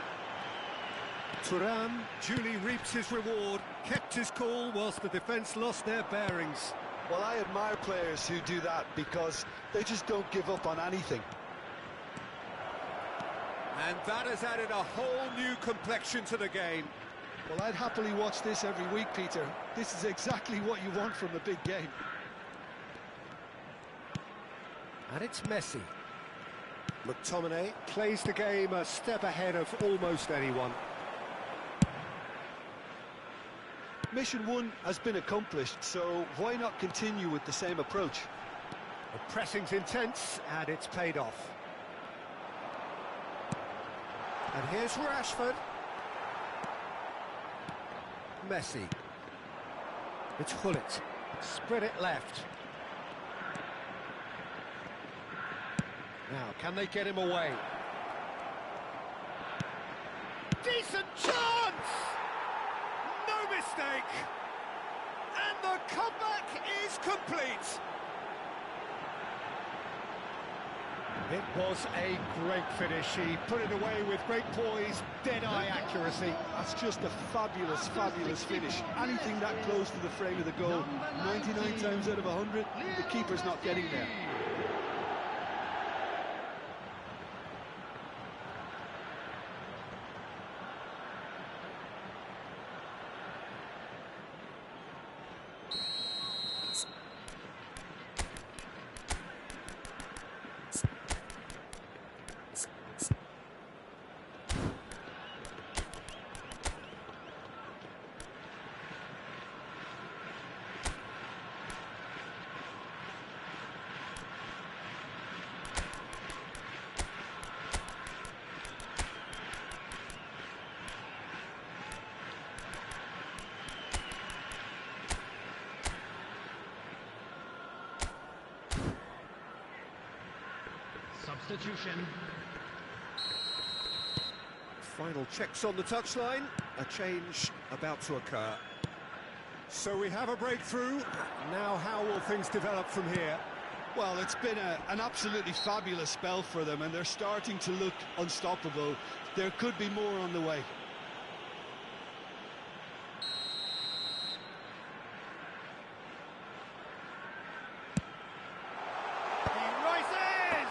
Thuram duly reaps his reward, kept his cool whilst the defence lost their bearings. Well, I admire players who do that because they just don't give up on anything. And that has added a whole new complexion to the game. Well, I'd happily watch this every week, Peter. This is exactly what you want from a big game. And it's Messi. McTominay plays the game a step ahead of almost anyone. Mission 1 has been accomplished, so why not continue with the same approach? The pressing's intense, and it's paid off. And here's Rashford. Messi. It's Hullet. Spread it left. Now, can they get him away? Decent chance! No mistake! And the comeback is complete! It was a great finish. He put it away with great poise, dead-eye accuracy. That's just a fabulous, fabulous finish. Anything that close to the frame of the goal, 99 times out of 100, the keeper's not getting there. Substitution. Final checks on the touchline. A change about to occur. So we have a breakthrough. Now how will things develop from here? Well, it's been an absolutely fabulous spell for them, and they're starting to look unstoppable. There could be more on the way. He rises!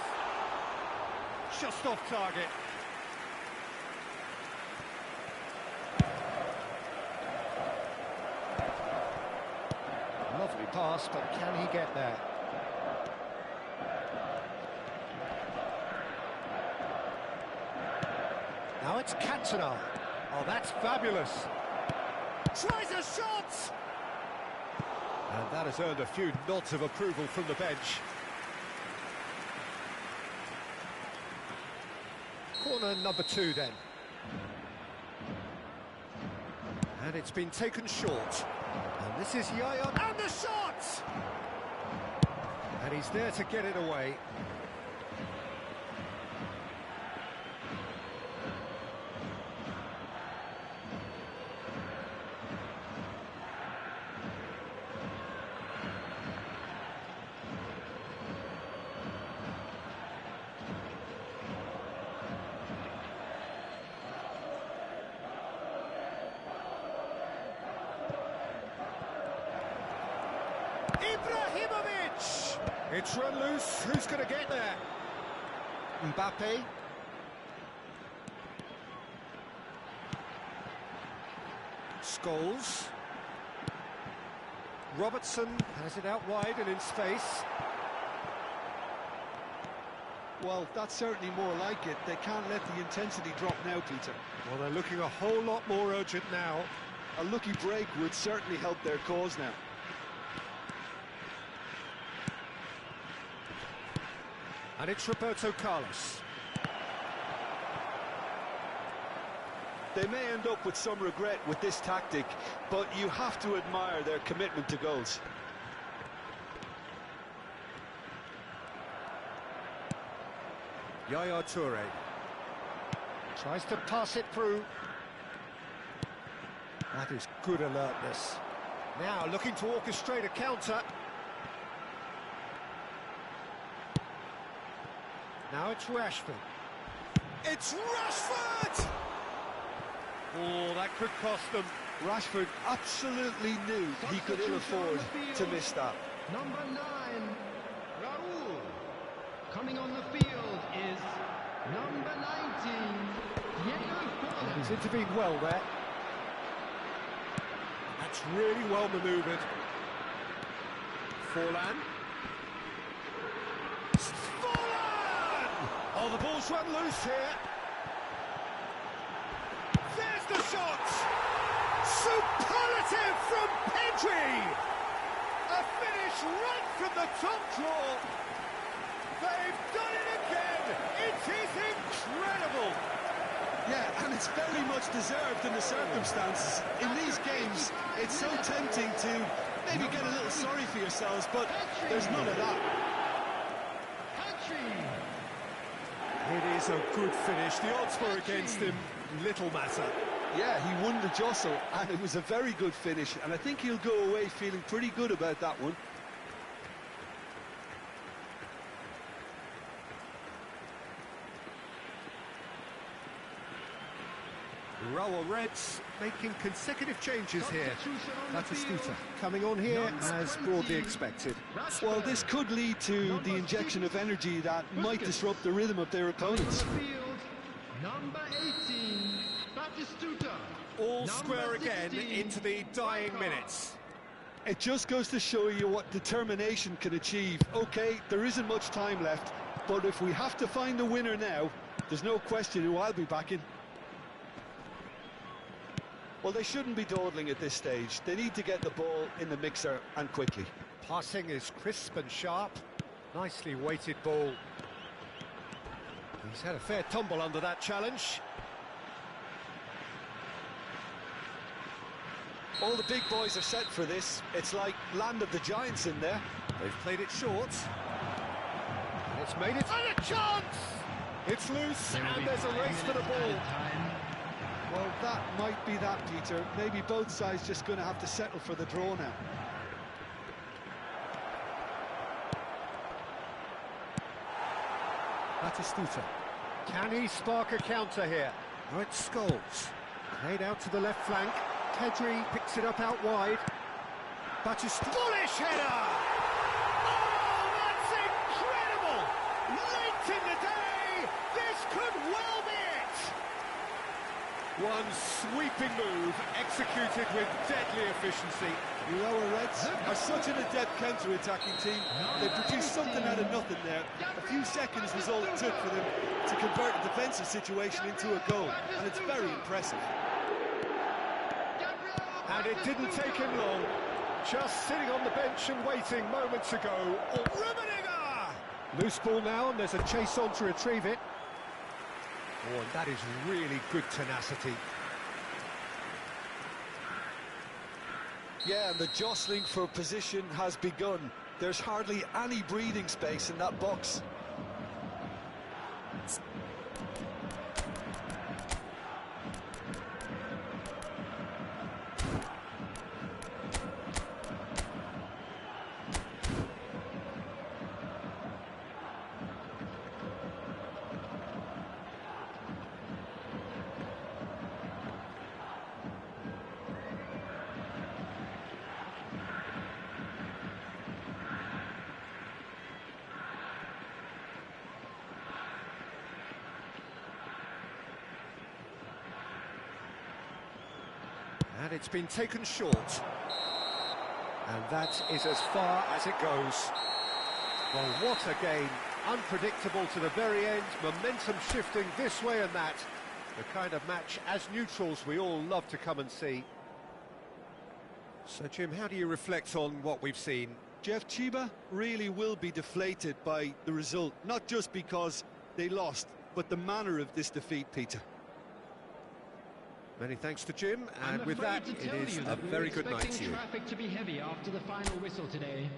Just off target. Lovely pass, but can he get there? Now it's Cantona. Oh, that's fabulous. Tries a shot! And that has earned a few nods of approval from the bench. Corner number 2 then. And it's been taken short. And this is Yaya, and the shot! And he's there to get it away. Ibrahimovic! It's run loose. Who's going to get there? Mbappe. Scholes. Robertson has it out wide and in space. Well, that's certainly more like it. They can't let the intensity drop now, Peter. Well, they're looking a whole lot more urgent now. A lucky break would certainly help their cause now. And it's Roberto Carlos. They may end up with some regret with this tactic, but you have to admire their commitment to goals. Yaya Toure. Tries to pass it through. That is good alertness. Now looking to orchestrate a counter. Now it's Rashford. It's Rashford! Oh, that could cost them. Rashford absolutely knew he could ill afford to miss that. Number 9, Raul. Coming on the field is number 19, Diego Forlan. He's intervened well there. That's really well manoeuvred. Forlan. Forlan! Oh, the ball's run loose here. There's the shot! Superlative from Pedri! A finish right from the top draw. They've done it again. It is incredible. Yeah, and it's very much deserved in the circumstances. In these games, it's so tempting to maybe get a little sorry for yourselves, but there's none of that. It is a good finish. The odds were against him. Little matter. Yeah, he won the jostle, and it was a very good finish, and I think he'll go away feeling pretty good about that one. Raul Reds making consecutive changes here. Batistuta coming on here as broadly expected. Well, this could lead to the injection of energy that might disrupt the rhythm of their opponents. Number 18, Batistuta. All square again into the dying minutes. It just goes to show you what determination can achieve. Okay, there isn't much time left, but if we have to find a winner now, there's no question who I'll be backing. Well, they shouldn't be dawdling at this stage. They need to get the ball in the mixer, and quickly. Passing is crisp and sharp. Nicely weighted ball. He's had a fair tumble under that challenge. All the big boys are set for this. It's like land of the giants in there. They've played it short. And it's made it. And a chance! It's loose, and there's a race for the ball. Well, that might be that, Peter. Maybe both sides just going to have to settle for the draw now. Batistuta. Can he spark a counter here? Right, Scholes. Played out to the left flank. Pedri picks it up out wide. Batistuta. Bullish header! Oh, that's incredible! Late in the day, this could well be it! One sweeping move, executed with deadly efficiency. The Lower Reds are such an adept counter-attacking team. They produced something out of nothing there. A few seconds was all it took for them to convert a defensive situation into a goal, and it's very impressive. And it didn't take him long. Just sitting on the bench and waiting moments ago. Oh, Rummenigge! Loose ball now, and there's a chase on to retrieve it. Oh, and that is really good tenacity. Yeah, and the jostling for position has begun. There's hardly any breathing space in that box. And it's been taken short. And that is as far as it goes. Well, what a game. Unpredictable to the very end. Momentum shifting this way and that. The kind of match, as neutrals, we all love to come and see. So, Jim, how do you reflect on what we've seen? Jeff, Chiba really will be deflated by the result. Not just because they lost, but the manner of this defeat, Peter. Many thanks to Jim, and with that, it is a very good night to you. Traffic to be heavy after the final whistle today.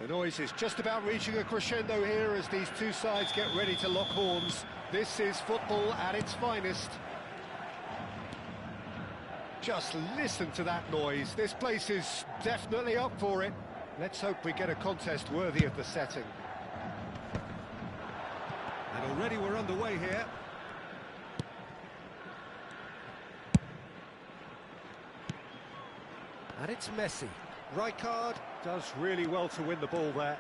The noise is just about reaching a crescendo here as these two sides get ready to lock horns. This is football at its finest. Just listen to that noise. This place is definitely up for it. Let's hope we get a contest worthy of the setting. And already we're underway here. And it's Messi. Rijkaard does really well to win the ball there.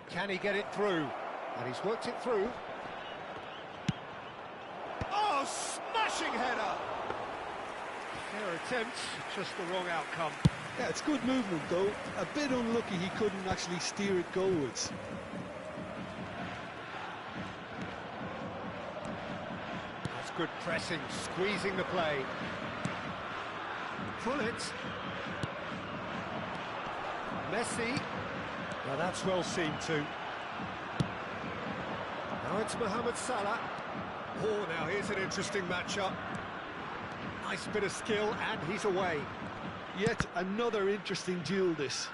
Can he get it through? And he's worked it through. Oh, smashing header! Fair attempt, just the wrong outcome. Yeah, it's good movement though. A bit unlucky he couldn't actually steer it goalwards. That's good pressing, squeezing the play. Pull it. Messi. Now that's well seen too. Now it's Mohamed Salah. Oh, now here's an interesting matchup. Nice bit of skill, and he's away. Yet another interesting duel this.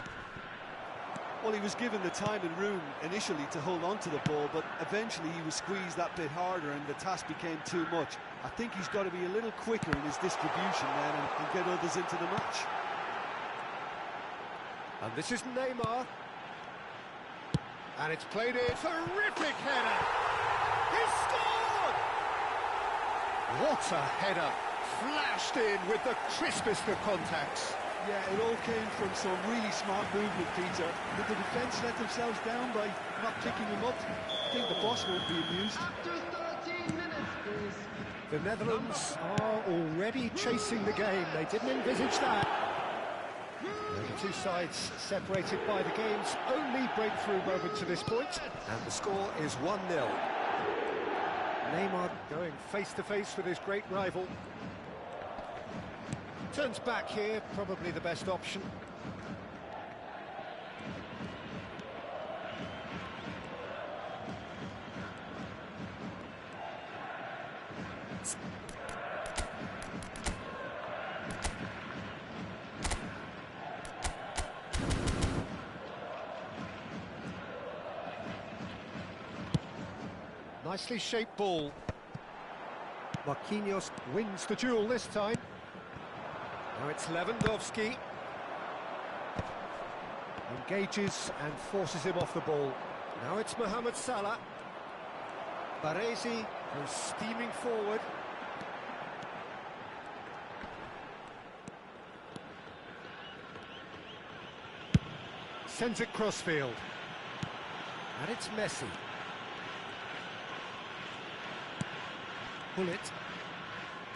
Well, he was given the time and room initially to hold on to the ball, but eventually he was squeezed that bit harder and the task became too much. I think he's got to be a little quicker in his distribution then and get others into the match. And this is Neymar. And it's played in. Terrific header! He scored! What a header! Flashed in with the crispest of contacts. Yeah, it all came from some really smart movement, Peter. Did the defence let themselves down by not picking him up? I think the boss won't be amused. After 13 minutes, please. The Netherlands are already chasing the game. They didn't envisage that. The two sides separated by the game's only breakthrough moment to this point. And the score is 1-0. Neymar going face-to-face with his great rival. Turns back here, probably the best option. Nicely shaped ball. Marquinhos wins the duel this time. Now it's Lewandowski. Engages and forces him off the ball. Now it's Mohamed Salah. Baresi goes steaming forward. Sends it crossfield. And it's Messi. Pull it.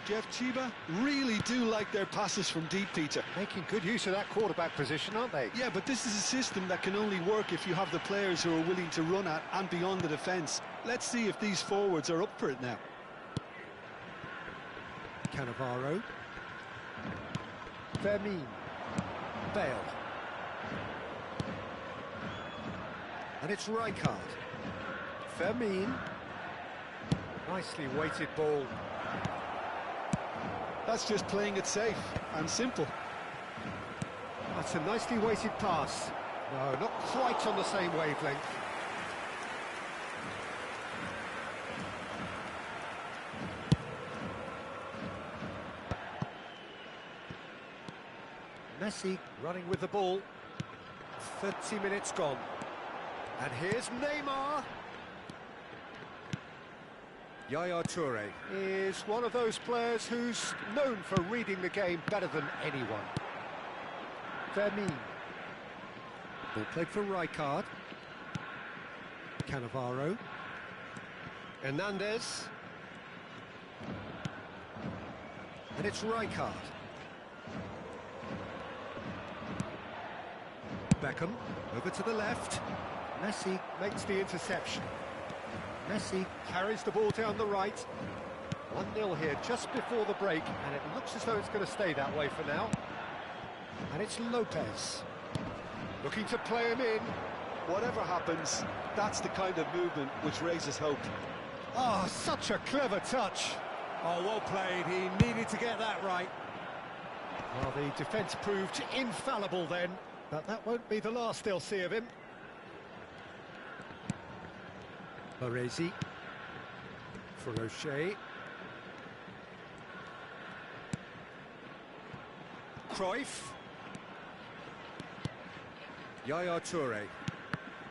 Jeff Chiba really do like their passes from deep, Peter. Making good use of that quarterback position, aren't they? Yeah, but this is a system that can only work if you have the players who are willing to run at and beyond the defence. Let's see if these forwards are up for it now. Cannavaro. Vermin. Bale. And it's Rijkaard. Vermin. Nicely weighted ball. That's just playing it safe and simple. That's a nicely weighted pass. No, not quite on the same wavelength. Messi running with the ball. 30 minutes gone. And here's Neymar. Yaya Toure is one of those players who's known for reading the game better than anyone. Vermin. Ball played for Rijkaard. Cannavaro. Hernandez. And it's Rijkaard. Beckham over to the left. Messi makes the interception. Messi carries the ball down the right. 1-0 here just before the break, and it looks as though it's going to stay that way for now. And it's Lopez. Looking to play him in. Whatever happens, that's the kind of movement which raises hope. Oh, such a clever touch. Oh, well played. He needed to get that right. Well, the defence proved infallible then, but that won't be the last they'll see of him. Baresi. For O'Shea. Cruyff. Yaya Toure.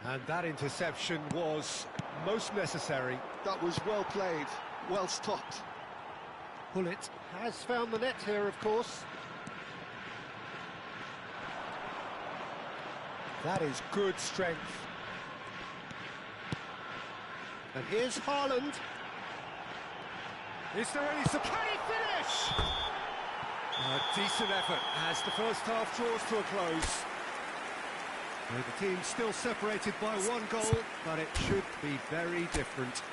And that interception was most necessary. That was well played, well stopped. Pullet has found the net here, of course. That is good strength. And here's Haaland. Is there any support? Can he finish? A decent effort as the first half draws to a close. Well, the team's still separated by one goal, but it should be very different.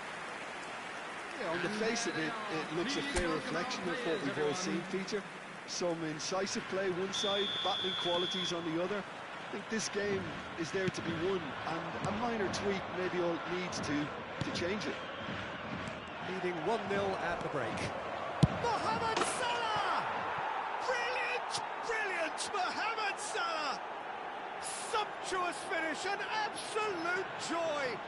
Yeah, on the face of it, it looks a fair reflection of what we've all seen, Peter. Some incisive play one side, battling qualities on the other. I think this game is there to be won, and a minor tweak maybe all it needs to change it. Leading 1-0 at the break. Mohamed Salah! Brilliant! Brilliant! Mohamed Salah! Sumptuous finish, an absolute joy!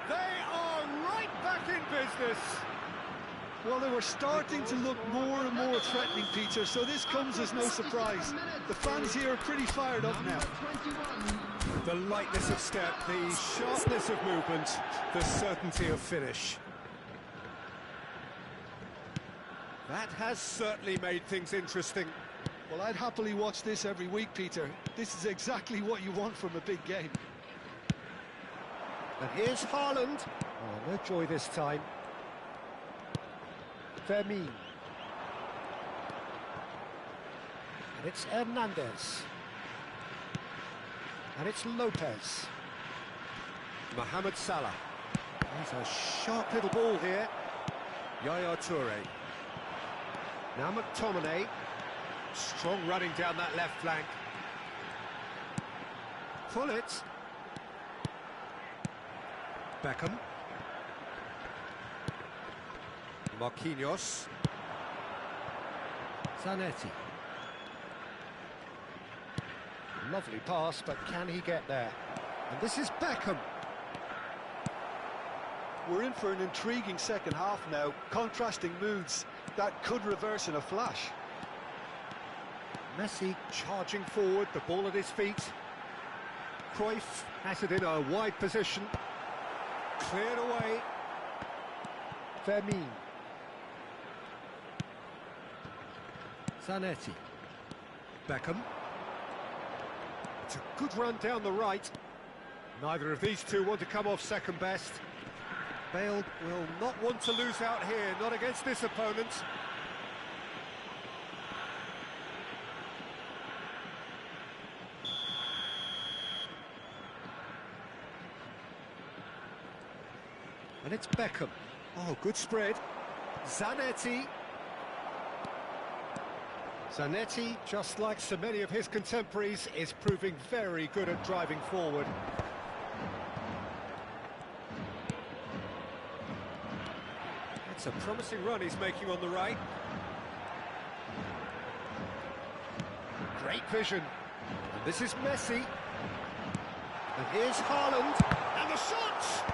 They are right back in business. Well, they were starting to look more and more threatening, Peter, so this comes as no surprise. The fans here are pretty fired up now. The lightness of step, the sharpness of movement, the certainty of finish. That has certainly made things interesting. Well, I'd happily watch this every week, Peter. This is exactly what you want from a big game. And here's Haaland. Oh, no joy this time. Fermin. And it's Hernandez. And it's Lopez. Mohamed Salah. He's a sharp little ball here. Yaya Toure. Now McTominay. Strong running down that left flank. Pullet. Beckham. Marquinhos. Zanetti. Lovely pass, but can he get there? And this is Beckham. We're in for an intriguing second half now, contrasting moods that could reverse in a flash. Messi charging forward, the ball at his feet. Cruyff has it in a wide position. Cleared away. Fermin. Zanetti. Beckham. It's a good run down the right. Neither of these two want to come off second best. Bale will not want to lose out here, not against this opponent. And it's Beckham. Oh, good spread. Zanetti. Zanetti, just like so many of his contemporaries, is proving very good at driving forward. It's a promising run he's making on the right. Great vision. And this is Messi. And here's Haaland. And the shot!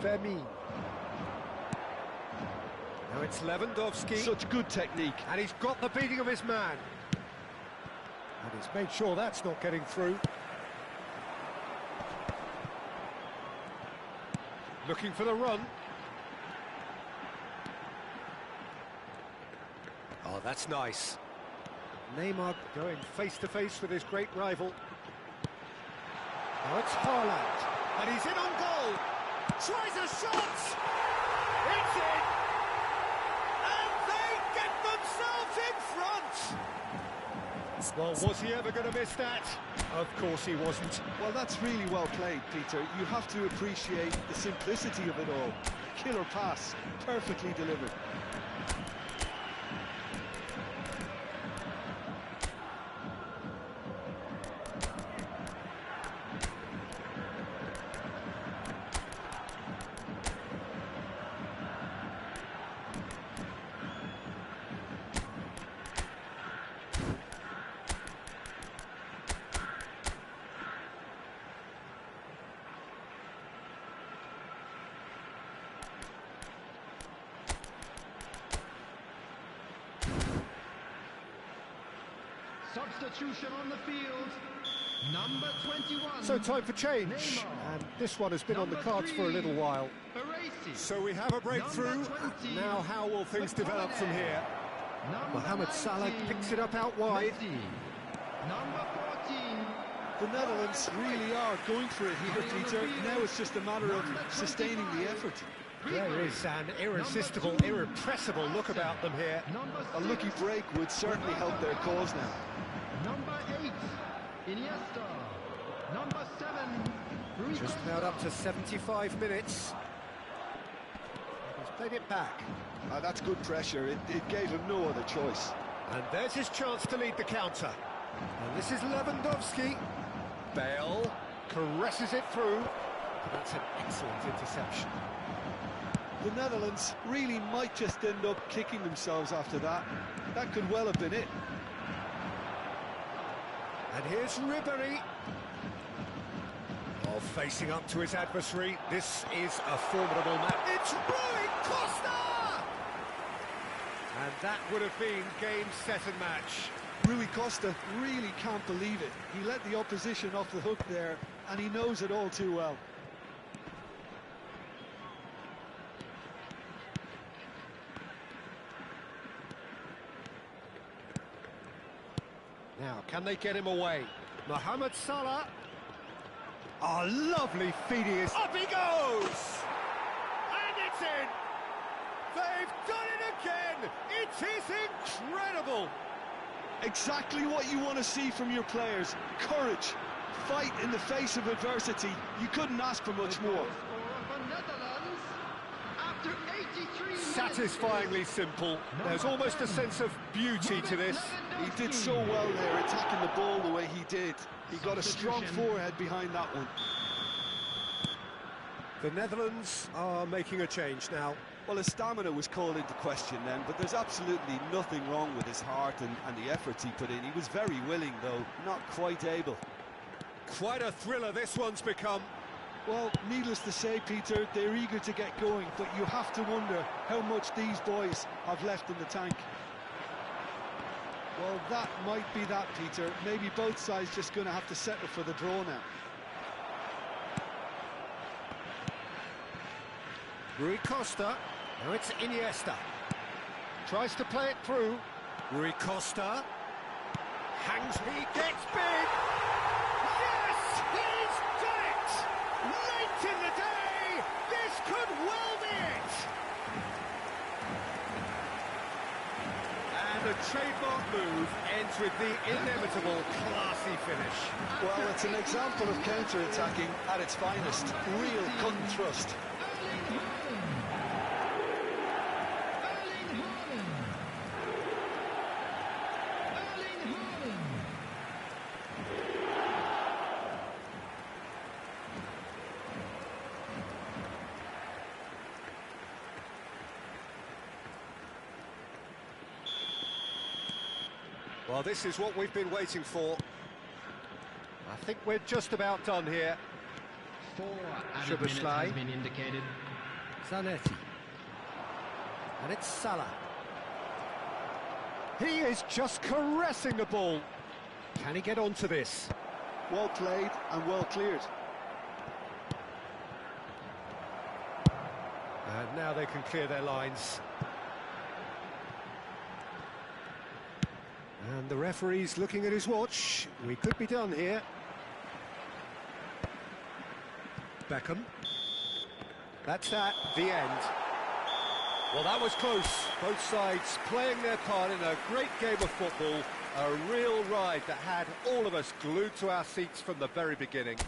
Fermin. Now it's Lewandowski. Such good technique. And he's got the beating of his man. And he's made sure that's not getting through. Looking for the run. Oh, that's nice. Neymar going face-to-face with his great rival. Now it's Haaland. And he's in on goal. Tries a shot! It's in! And they get themselves in front! Well, was he ever going to miss that? Of course he wasn't. Well, that's really well played, Peter. You have to appreciate the simplicity of it all. Killer pass, perfectly delivered. Substitution on the field. Number 21. So time for change. And this one has been on the cards for a little while. So we have a breakthrough. Now how will things develop from here? Mohamed Salah picks it up out wide. Number 14. The Netherlands really are going for it here, Peter. Now it's just a matter of sustaining the effort. There is an irresistible, irrepressible look about them here. A lucky break would certainly help their cause now. Number 8, Iniesta. Number 7, Just about up to 75 minutes. He's played it back. That's good pressure. It gave him no other choice. And there's his chance to lead the counter. And this is Lewandowski. Bale caresses it through. That's an excellent interception. The Netherlands really might just end up kicking themselves after that. That could well have been it. And here's Ribéry. Oh, facing up to his adversary. This is a formidable match. It's Rui Costa! And that would have been game, set and match. Rui Costa really can't believe it. He let the opposition off the hook there, and he knows it all too well. Now, can they get him away? Mohamed Salah. A lovely feed he is. Up he goes! And it's in! They've done it again! It is incredible! Exactly what you want to see from your players. Courage, fight in the face of adversity. You couldn't ask for much more. Satisfyingly simple. There's almost a sense of beauty to this. He did so well there, attacking the ball the way he did. He got a strong forehead behind that one. The Netherlands are making a change now. Well, his stamina was called into question then, but there's absolutely nothing wrong with his heart and the efforts he put in. He was very willing, though, not quite able. Quite a thriller this one's become. Well, needless to say, Peter, they're eager to get going, but you have to wonder how much these boys have left in the tank. Well, that might be that, Peter. Maybe both sides just going to have to settle for the draw now. Rui Costa. Now it's Iniesta. Tries to play it through. Rui Costa. Hangs, he gets big! Yes! He's done it! Late in the day! This could well be it! And the trademark move ends with the inevitable classy finish. Well, it's an example of counter-attacking at its finest. Real cut and thrust. Well, this is what we've been waiting for. I think we're just about done here. 4 added minutes has been indicated. Zanetti. And it's Salah. He is just caressing the ball. Can he get onto this? Well played and well cleared. And now they can clear their lines. And the referee's looking at his watch. We could be done here. Beckham. That's that, the end. Well, that was close. Both sides playing their part in a great game of football. A real ride that had all of us glued to our seats from the very beginning.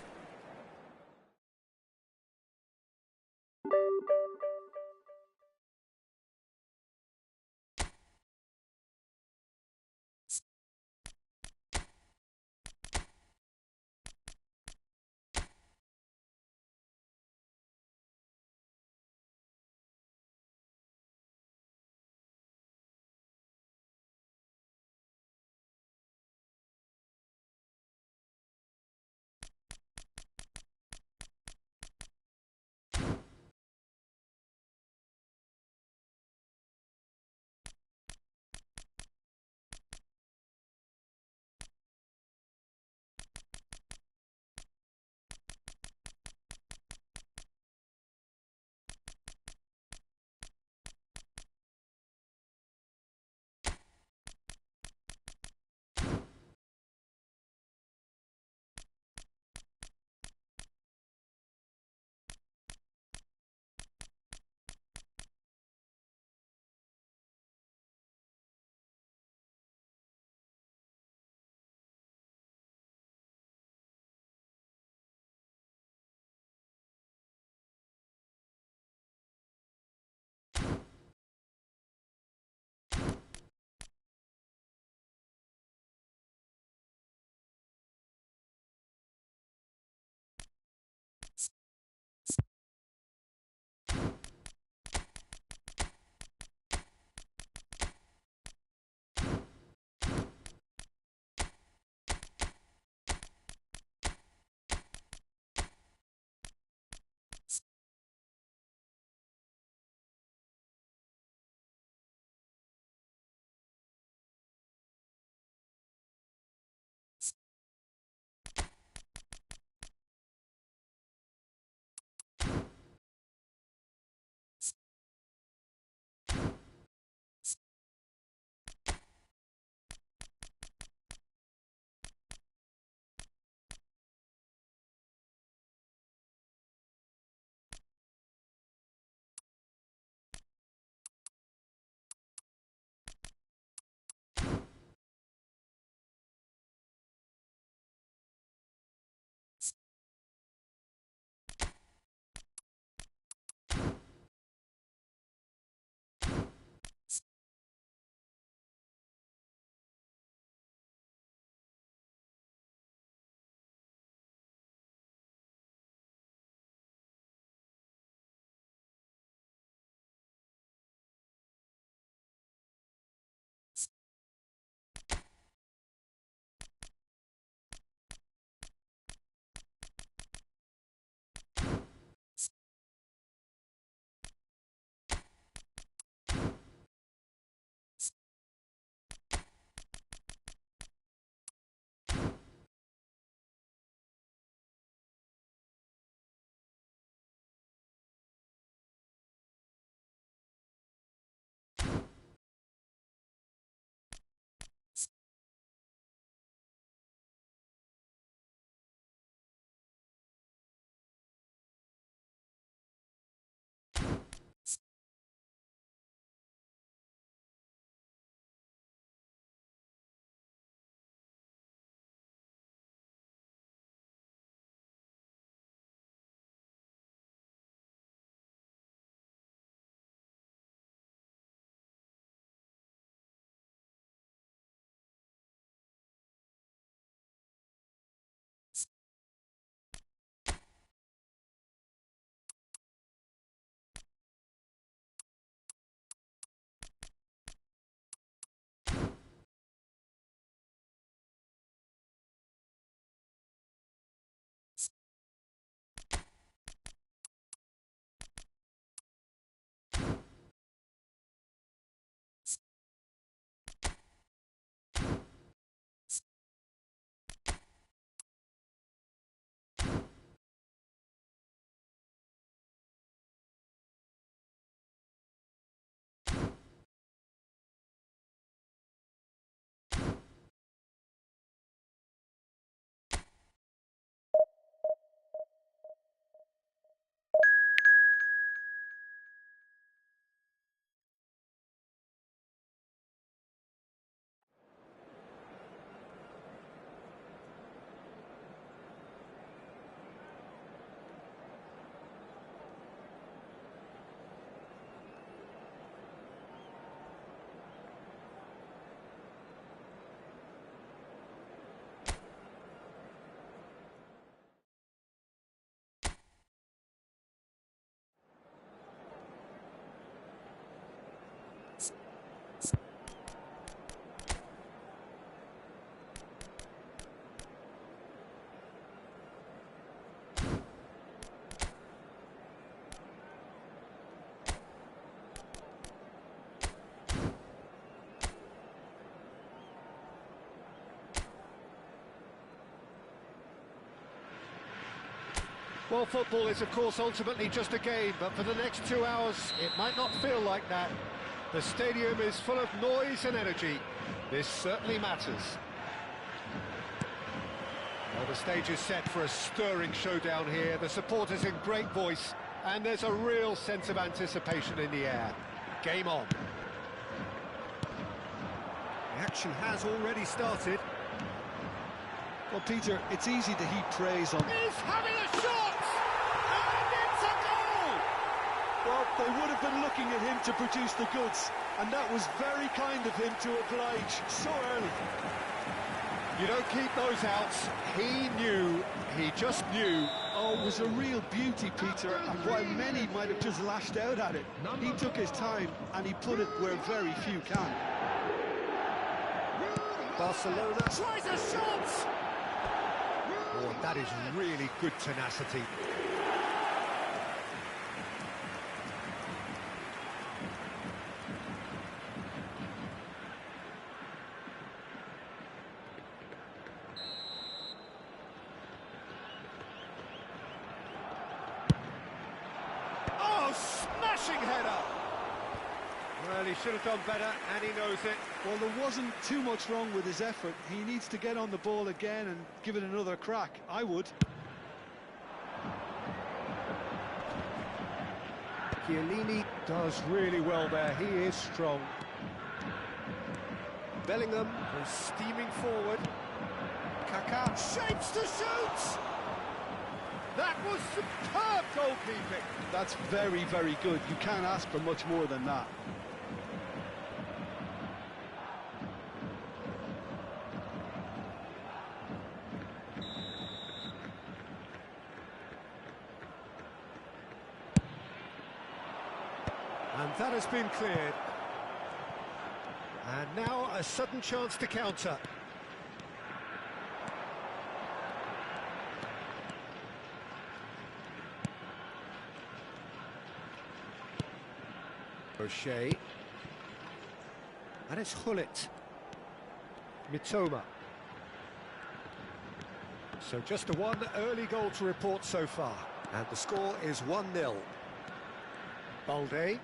Well, football is, of course, ultimately just a game, but for the next 2 hours, it might not feel like that. The stadium is full of noise and energy. This certainly matters. Well, the stage is set for a stirring showdown here. The supporters in great voice, and there's a real sense of anticipation in the air. Game on. The action has already started. Well, Peter, it's easy to heap praise on... He's having a shot! And it's a goal! Well, they would have been looking at him to produce the goods, and that was very kind of him to oblige so early. You don't keep those outs. He knew, he just knew. Oh, it was a real beauty, Peter, and while many might have just lashed out at it, he took his time and he put it where very few can. Barcelona tries a shot! Oh, that is really good tenacity. Oh, smashing header! Well, he should have done better, and he knows it. Well, there wasn't too much wrong with his effort. He needs to get on the ball again and give it another crack. I would. Chiellini does really well there. He is strong. Bellingham is steaming forward. Kaká shapes to shoot! That was superb goalkeeping. That's very, very good. You can't ask for much more than that. And that has been cleared. And now a sudden chance to counter. O'Shea. And it's Hullet. Mitoma. So just a one early goal to report so far. And the score is 1-0. Balde.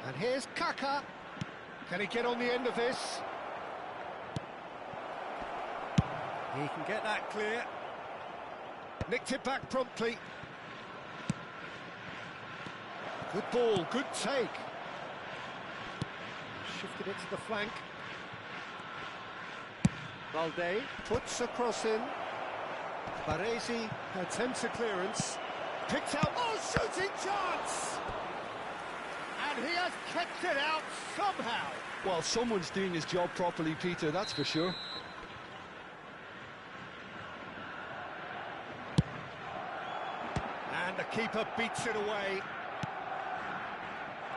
And here's Kaká. Can he get on the end of this? He can get that clear. Nicked it back promptly. Good ball, good take. Shifted it to the flank. Balde puts a cross in. Baresi attempts a clearance. Picked out. Oh, shooting chance! And he has kept it out somehow. Well, someone's doing his job properly, Peter, that's for sure. And the keeper beats it away.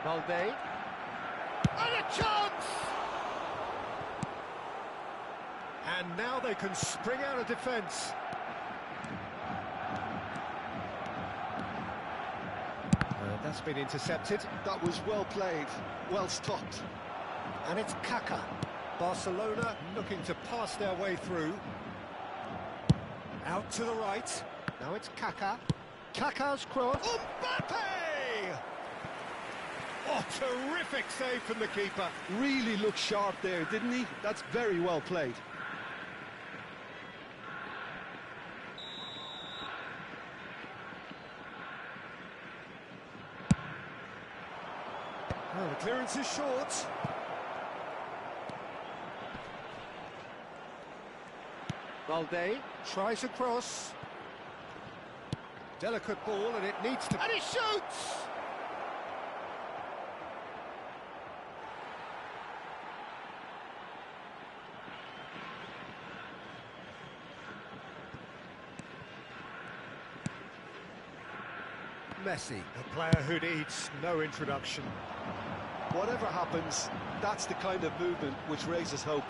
Balde. And a chance! And now they can spring out of defence. That's been intercepted. That was well played, well stopped. And it's Kaká. Barcelona looking to pass their way through. Out to the right. Now it's Kaká. Kaká's cross. Mbappe! Oh, terrific save from the keeper. Really looked sharp there, didn't he? That's very well played. Well, the clearance is short. Balde tries a cross. Delicate ball, and it needs to... And he shoots! Messi, a player who needs no introduction. Whatever happens, that's the kind of movement which raises hope.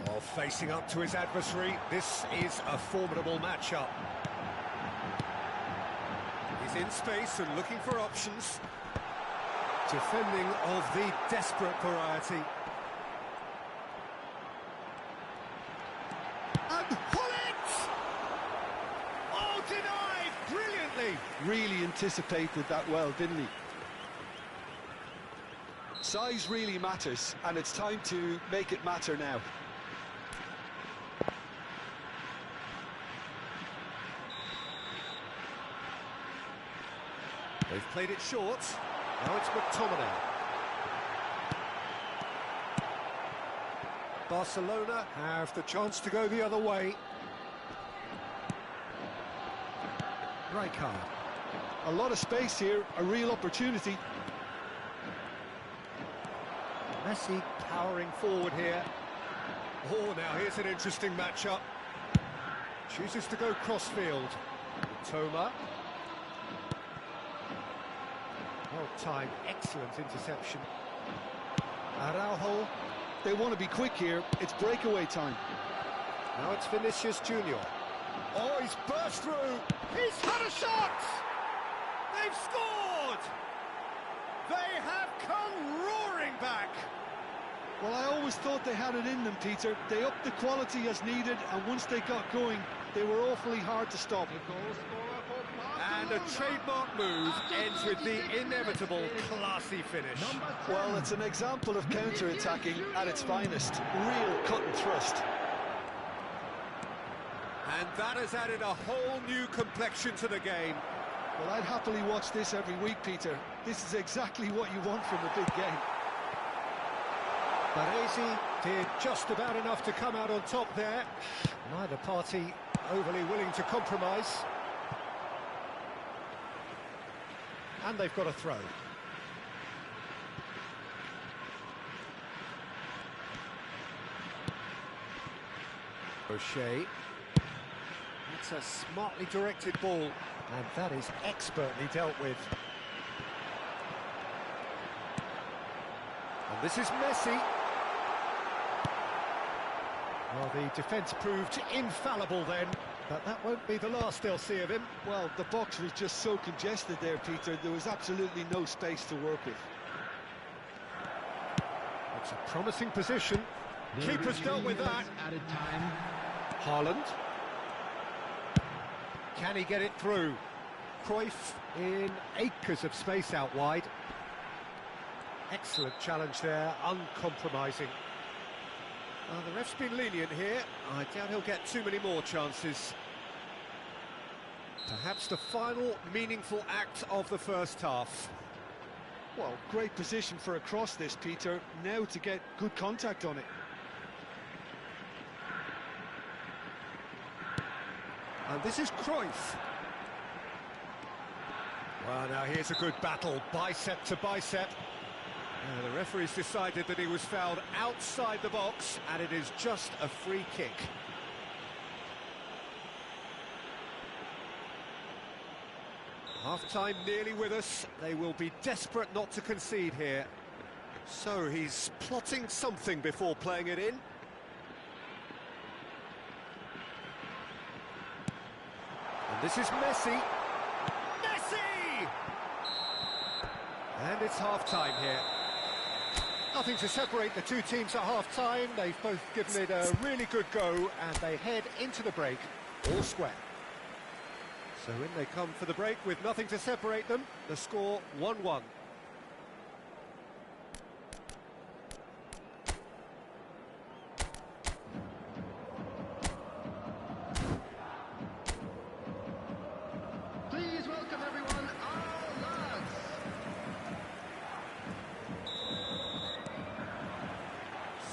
While facing up to his adversary, this is a formidable matchup. He's in space and looking for options. Defending of the desperate variety. And Hullet! Oh, denied brilliantly. Really anticipated that well, didn't he? Size really matters, and it's time to make it matter now. They've played it short. Now it's McTominay. Barcelona have the chance to go the other way. Rijkaard. A lot of space here, a real opportunity. Messi powering forward here. Oh, now here's an interesting matchup. Chooses to go crossfield. Toma. Well timed, excellent interception. Araujo. They want to be quick here, it's breakaway time. Now it's Vinicius Junior. Oh, he's burst through. He's had a shot! They've scored! They have come roaring back. Well, I always thought they had it in them, Peter. They upped the quality as needed, and once they got going, they were awfully hard to stop. And a trademark move ends with the inevitable classy finish. Well, it's an example of counter-attacking at its finest. Real cut and thrust. And that has added a whole new complexion to the game. Well, I'd happily watch this every week, Peter. This is exactly what you want from a big game. Baresi did just about enough to come out on top there. Neither party overly willing to compromise. And they've got a throw. O'Shea. It's a smartly directed ball, and that is expertly dealt with. And this is Messi. Well, the defence proved infallible then, but that won't be the last they'll see of him. Well, the box was just so congested there, Peter. There was absolutely no space to work with. It's a promising position. Keeper's dealt with that. Added time. Haaland. Can he get it through? Cruyff in acres of space out wide. Excellent challenge there, uncompromising. The ref's been lenient here. I doubt he'll get too many more chances. Perhaps the final meaningful act of the first half. Well, great position for a cross this, Peter. Now to get good contact on it. And this is Cruyff. Well, now here's a good battle, bicep to bicep. The referee's decided that he was fouled outside the box, and it is just a free kick. Half-time nearly with us. They will be desperate not to concede here. So he's plotting something before playing it in. And this is Messi. Messi! And it's half-time here. Nothing to separate the two teams at half-time. They've both given it a really good go, and they head into the break all square. So in they come for the break with nothing to separate them. The score 1-1. Please welcome everyone, our lads.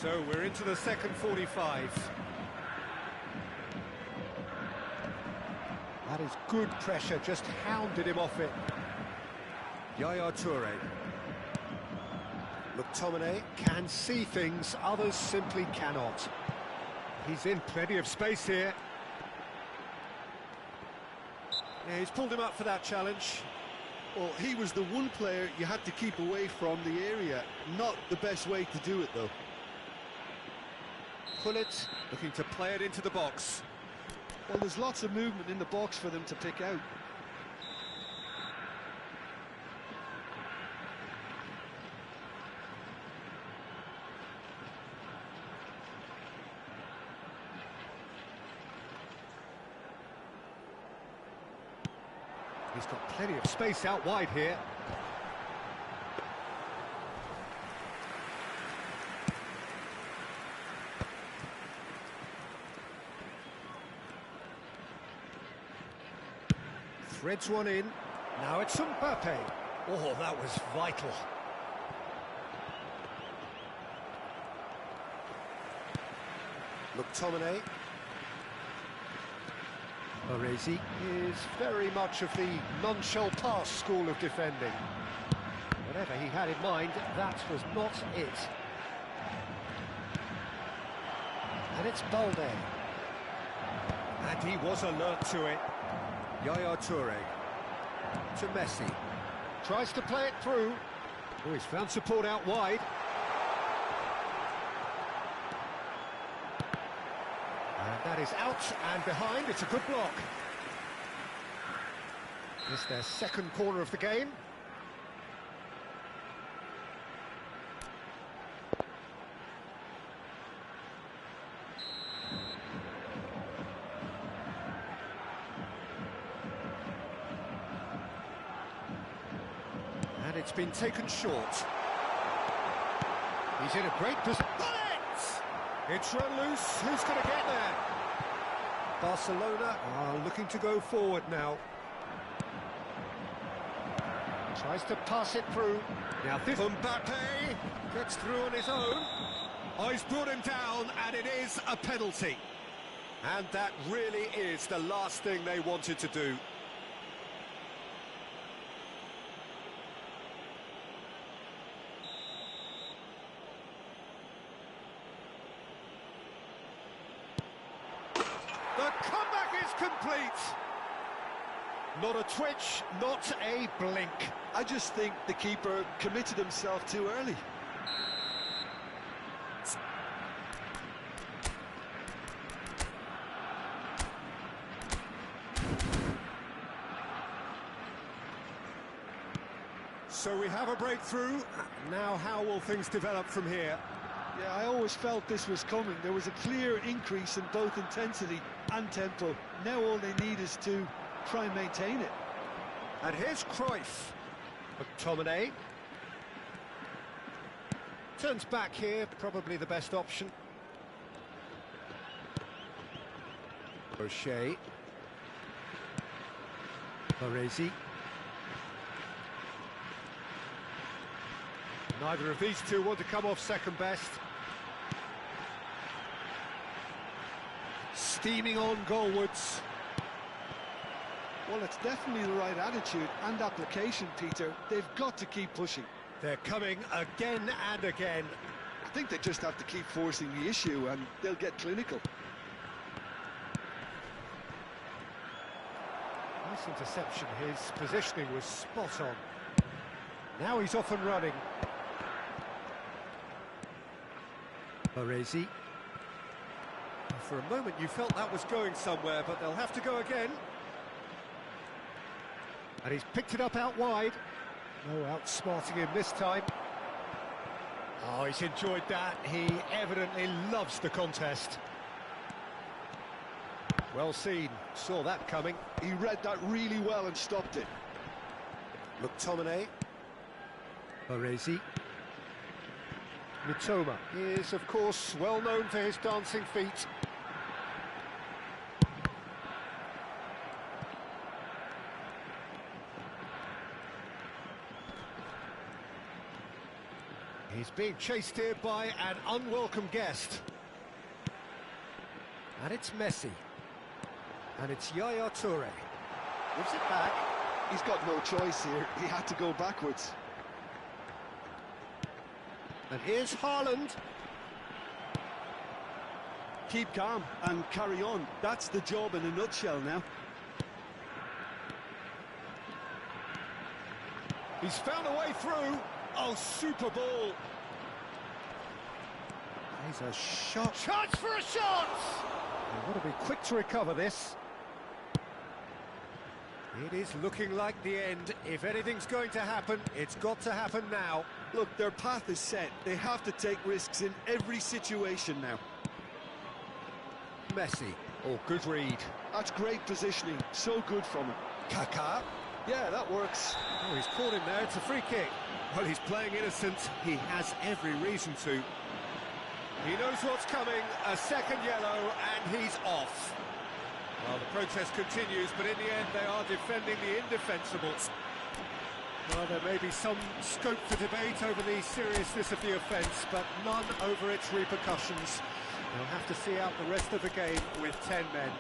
So we're into the second 45. That is good pressure, just hounded him off it. Yaya Toure. McTominay can see things, others simply cannot. He's in plenty of space here. Yeah, he's pulled him up for that challenge. Well, he was the one player you had to keep away from the area. Not the best way to do it, though. Hullet looking to play it into the box. Well, there's lots of movement in the box for them to pick out. He's got plenty of space out wide here. Threads one in. Now it's Mbappe. Oh, that was vital. McTominay. Baresi is very much of the nonchalant pass school of defending. Whatever he had in mind, that was not it. And it's Balde. And he was alert to it. Yaya Toure to Messi. Tries to play it through. Oh, he's found support out wide. And that is out and behind. It's a good block. It's their second corner of the game. And it's been taken short. He's in a great position. It's run loose. Who's going to get there? Barcelona are looking to go forward now. Tries to pass it through. Now this Mbappe gets through on his own. Oh, he's brought him down, and it is a penalty. And that really is the last thing they wanted to do. The comeback is complete. Not a twitch, not a blink. I just think the keeper committed himself too early. So we have a breakthrough. Now how will things develop from here? Yeah, I always felt this was coming. There was a clear increase in both intensity and tempo. Now all they need is to try and maintain it. And here's Cruyff. McTominay. Turns back here, probably the best option. O'Shea. Baresi. Neither of these two want to come off second best. Steaming on goalwards. Well, it's definitely the right attitude and application, Peter. They've got to keep pushing. They're coming again and again. I think they just have to keep forcing the issue and they'll get clinical. Nice interception. His positioning was spot on. Now he's off and running. Baresi. For a moment you felt that was going somewhere, but they'll have to go again. And he's picked it up out wide. No outsmarting him this time. Oh, he's enjoyed that. He evidently loves the contest. Well seen. Saw that coming. He read that really well and stopped it. McTominay. Baresi. Mitoma is, of course, well known for his dancing feet. He's being chased here by an unwelcome guest. And it's Messi. And it's Yaya Toure. Gives it back. He's got no choice here. He had to go backwards. And here's Haaland. Keep calm and carry on. That's the job in a nutshell now. He's found a way through. Oh, super ball. He's a shot. Chance for a shot! They've got to be quick to recover this. It is looking like the end. If anything's going to happen, it's got to happen now. Look, their path is set. They have to take risks in every situation now. Messi. Oh, good read. That's great positioning. So good from him. Kaká. Yeah, that works. Oh, he's caught him there. It's a free kick. Well, he's playing innocent. He has every reason to. He knows what's coming. A second yellow, and he's off. Well, the protest continues, but in the end, they are defending the indefensible. Well, there may be some scope for debate over the seriousness of the offence, but none over its repercussions. They'll have to see out the rest of the game with 10 men.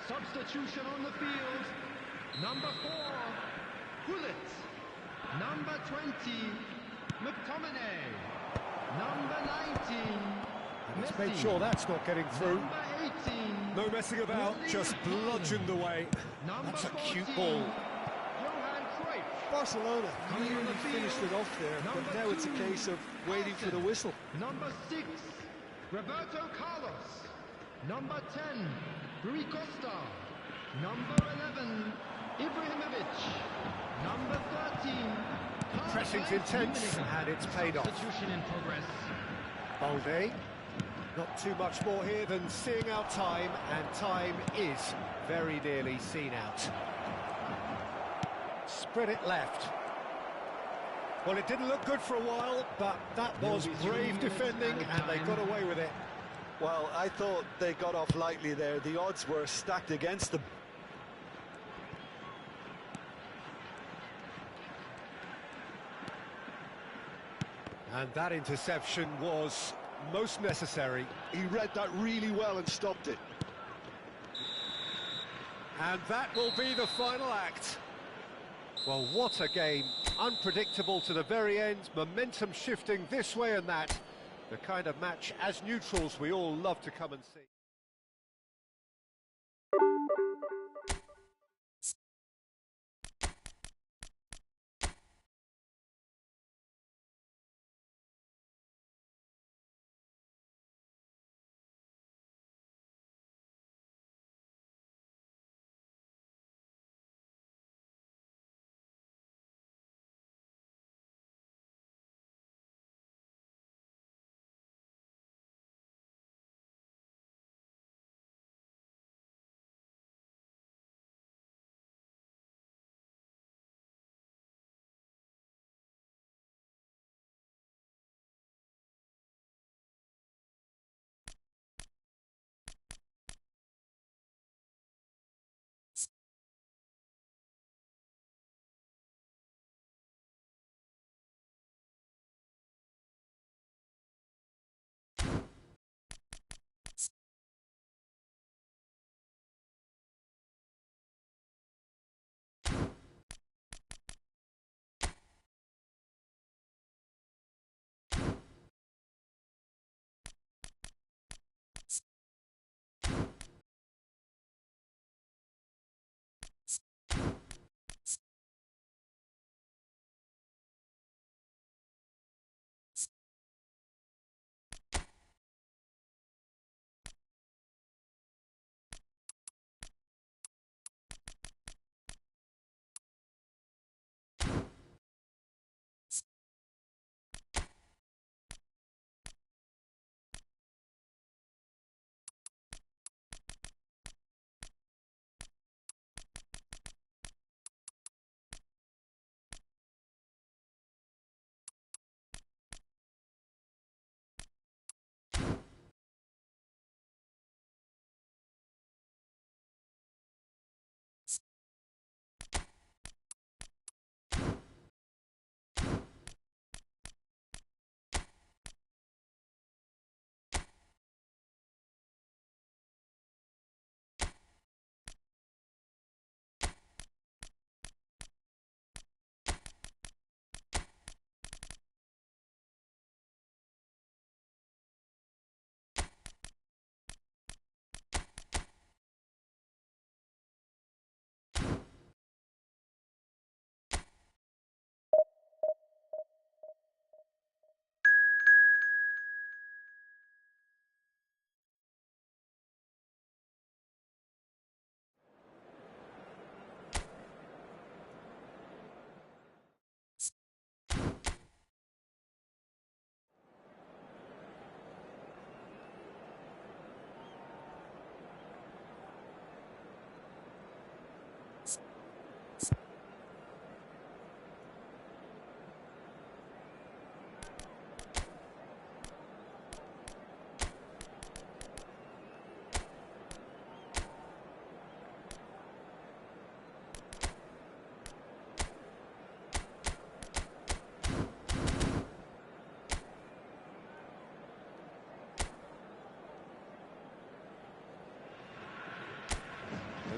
Substitution on the field. Number 4, Hullet. Number 20, McTominay. Number 19, And he's Messi. made sure that's not getting through. Number 18, No messing about, just bludgeoned away. Number That's a 14, cute ball. Johan Cruyff. Barcelona Coming on really the field. finished it off there, but Number now it's a 2, case of waiting for the Alton. whistle. Number 6, Roberto Carlos. Number 10, Rui Costa. Number 11, Ibrahimovic. Number 13, Pressing's Karl-Heinz intense, Rummenigge. and it's paid off. Substitution in progress. Balde. Not too much more here than seeing out time, and time is very nearly seen out. Spread it left. Well, it didn't look good for a while, but that was brave defending, and they got away with it. Well, I thought they got off lightly there. The odds were stacked against them. And that interception was most necessary. He read that really well and stopped it. And that will be the final act. Well, what a game. Unpredictable to the very end, momentum shifting this way and that. The kind of match, as neutrals, we all love to come and see.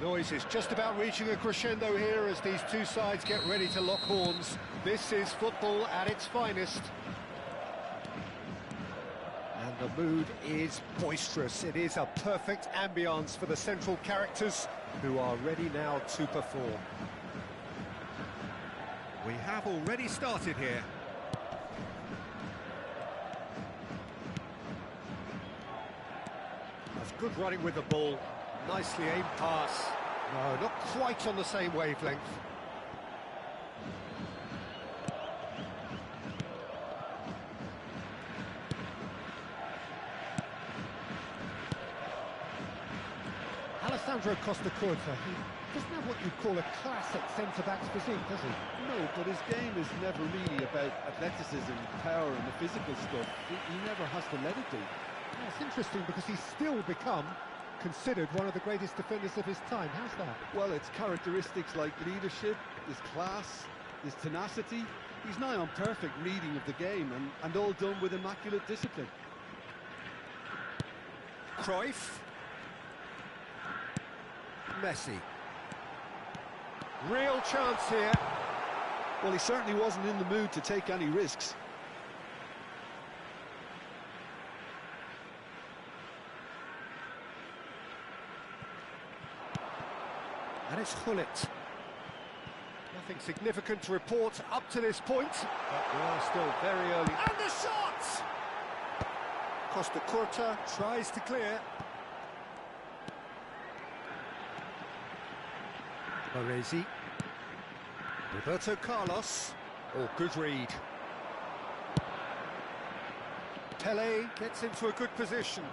The noise is just about reaching a crescendo here as these two sides get ready to lock horns. This is football at its finest. And the mood is boisterous. It is a perfect ambience for the central characters who are ready now to perform. We have already started here. That's good running with the ball. Nicely aimed pass. No, not quite on the same wavelength. Alessandro Costa Curta, he doesn't have what you'd call a classic centre-back's physique, does he? No, but his game is never really about athleticism, power and the physical stuff. He never has to let it be. Yeah, it's interesting because he's still become considered one of the greatest defenders of his time. How's that? Well, it's characteristics like leadership, his class, his tenacity. He's nigh on perfect reading of the game and all done with immaculate discipline. Cruyff. Messi. Real chance here. Well, he certainly wasn't in the mood to take any risks. And it's Hullet. Nothing significant to report up to this point, but we are still very early. And the shot! Costa Curta tries to clear. Baresi. Roberto Carlos. Oh, good read. Pele gets into a good position.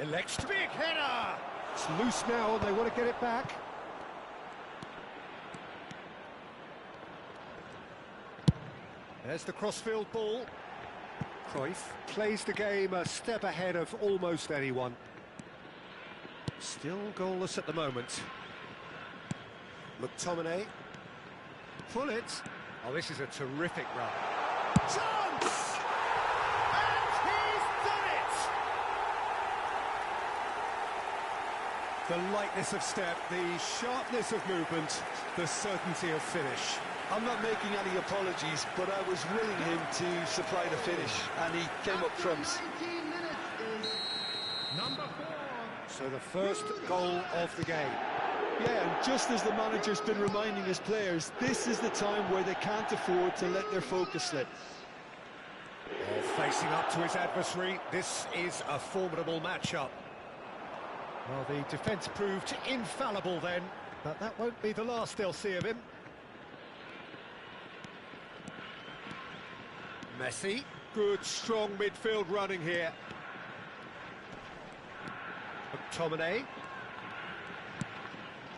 Electric header! It's loose now and they want to get it back. There's the crossfield ball. Cruyff plays the game a step ahead of almost anyone. Still goalless at the moment. McTominay. Pull it. Oh, this is a terrific run. Chance! And he's done it! The lightness of step, the sharpness of movement, the certainty of finish. I'm not making any apologies, but I was willing him to supply the finish, and he came up trumps. 19 minutes is number 4. So the first goal of the game. Yeah, and just as the manager's been reminding his players, this is the time where they can't afford to let their focus slip. Oh, facing up to his adversary, this is a formidable matchup. Well, the defence proved infallible then, but that won't be the last they'll see of him. Messi, good strong midfield running here. McTominay.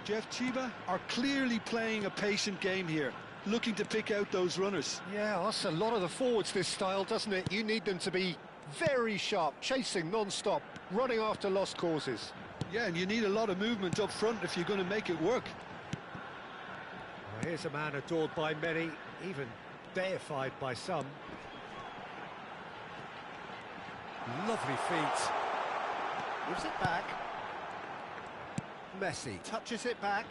Jeff Chiba are clearly playing a patient game here, looking to pick out those runners. Yeah, that's a lot of the forwards, this style, doesn't it? You need them to be very sharp, chasing non-stop, running after lost causes. Yeah, and you need a lot of movement up front if you're going to make it work. Well, here's a man adored by many, even deified by some. Lovely feet. Gives it back. Messi touches it back.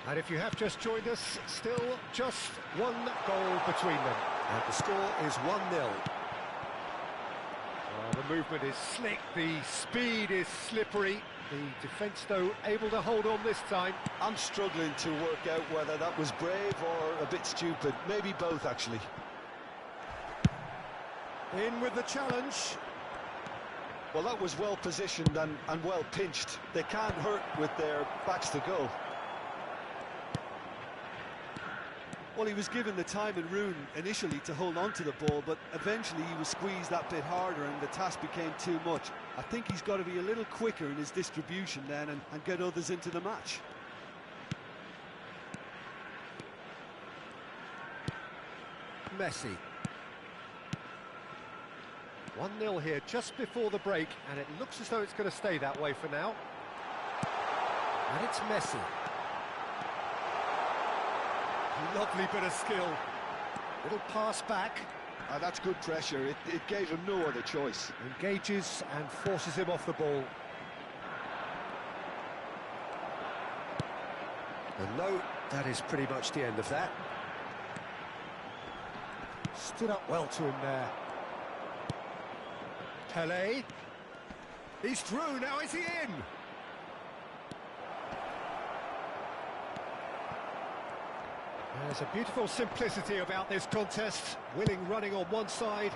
And if you have just joined us, still just one goal between them. And the score is 1-0. The movement is slick, the speed is slippery. The defence, though, able to hold on this time. I'm struggling to work out whether that was brave or a bit stupid. Maybe both, actually. In with the challenge. Well, that was well positioned and well pinched. They can't hurt with their backs to goal. Well, he was given the time and room initially to hold on to the ball, but eventually he was squeezed that bit harder and the task became too much. I think he's got to be a little quicker in his distribution then and get others into the match. Messi. 1-0 here just before the break, and it looks as though it's going to stay that way for now. And it's Messi. Lovely bit of skill. Little pass back. That's good pressure. It gave him no other choice. Engages and forces him off the ball. And no, that is pretty much the end of that. Stood up well to him there. Pele. He's through, now is he in? There's a beautiful simplicity about this contest. Willing running on one side,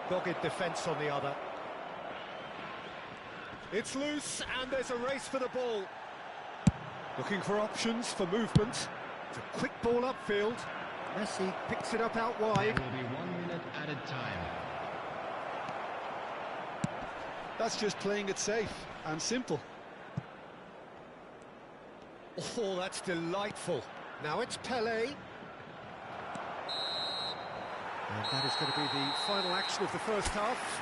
dogged defence on the other. It's loose, and there's a race for the ball. Looking for options for movement. It's a quick ball upfield. Messi picks it up out wide. It will be 1 minute added time. That's just playing it safe and simple. Oh, that's delightful. Now it's Pele. And that is going to be the final action of the first half.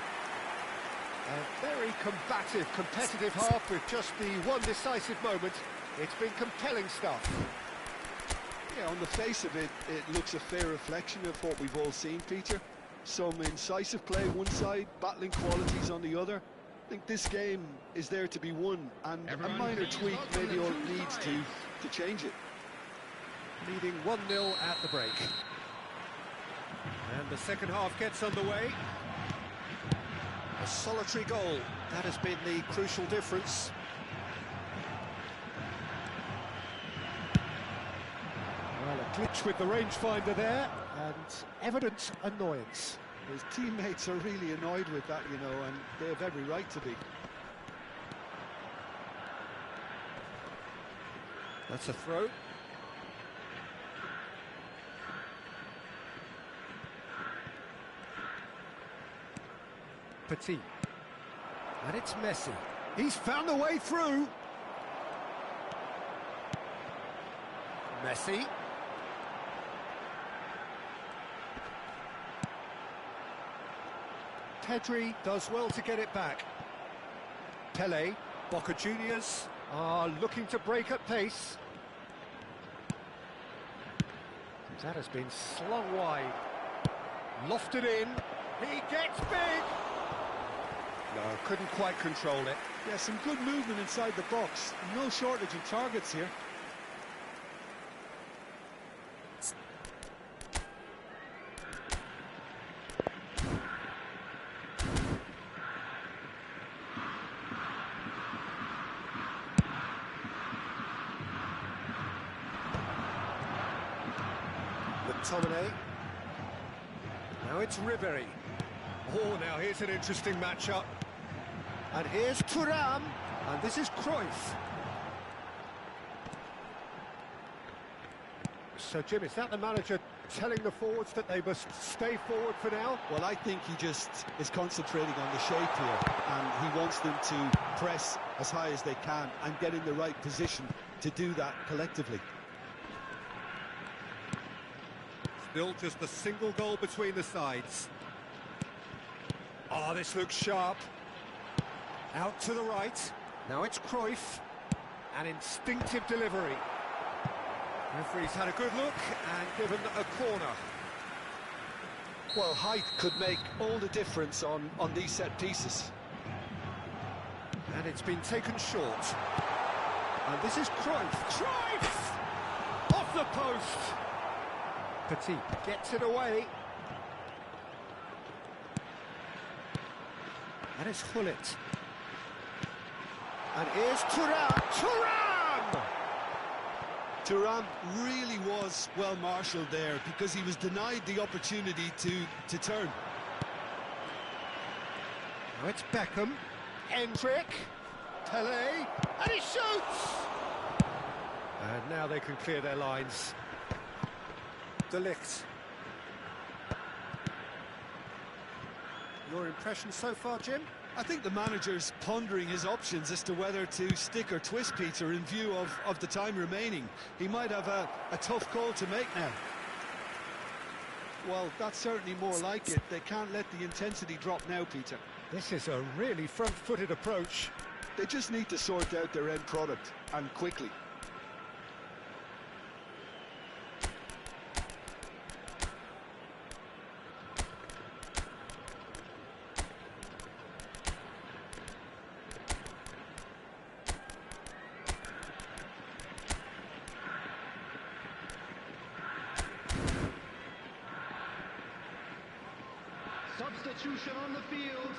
A very combative, competitive half with just the one decisive moment. It's been compelling stuff. Yeah, on the face of it, it looks a fair reflection of what we've all seen, Peter. Some incisive play one side, battling qualities on the other. I think this game is there to be won, and a minor tweak maybe all it needs to change it. Leading 1-0 at the break. And the second half gets underway. A solitary goal, that has been the crucial difference. Well, a glitch with the rangefinder there, and evident annoyance. His teammates are really annoyed with that, you know, and they have every right to be. That's a throw. Petit. And it's Messi. He's found a way through. Messi. Pedri does well to get it back. Pele, Boca Juniors are looking to break at pace. That has been slung wide. Lofted in. He gets big. No, couldn't quite control it. Yeah, some good movement inside the box. No shortage of targets here. McTominay. Now it's Ribery. Oh, now here's an interesting matchup. And here's Thuram, and this is Cruyff. So, Jim, is that the manager telling the forwards that they must stay forward for now? Well, I think he just is concentrating on the shape here, and he wants them to press as high as they can and get in the right position to do that collectively. Still just a single goal between the sides. Oh, this looks sharp. Out to the right. Now it's Cruyff. An instinctive delivery. Referee's had a good look and given a corner. Well, height could make all the difference on these set pieces. And it's been taken short. And this is Cruyff. Cruyff! Off the post! Petit gets it away. And it's Hullet. And here's Thuram. Thuram! Thuram really was well marshalled there because he was denied the opportunity to turn. Now it's Beckham. Endrick. Pele. And he shoots! And now they can clear their lines. De Ligt. Your impression so far, Jim? I think the manager's pondering his options as to whether to stick or twist Peter in view of the time remaining. He might have a tough call to make now. Well, that's certainly more like it. They can't let the intensity drop now, Peter. This is a really front-footed approach. They just need to sort out their end product, and quickly. Substitution on the field.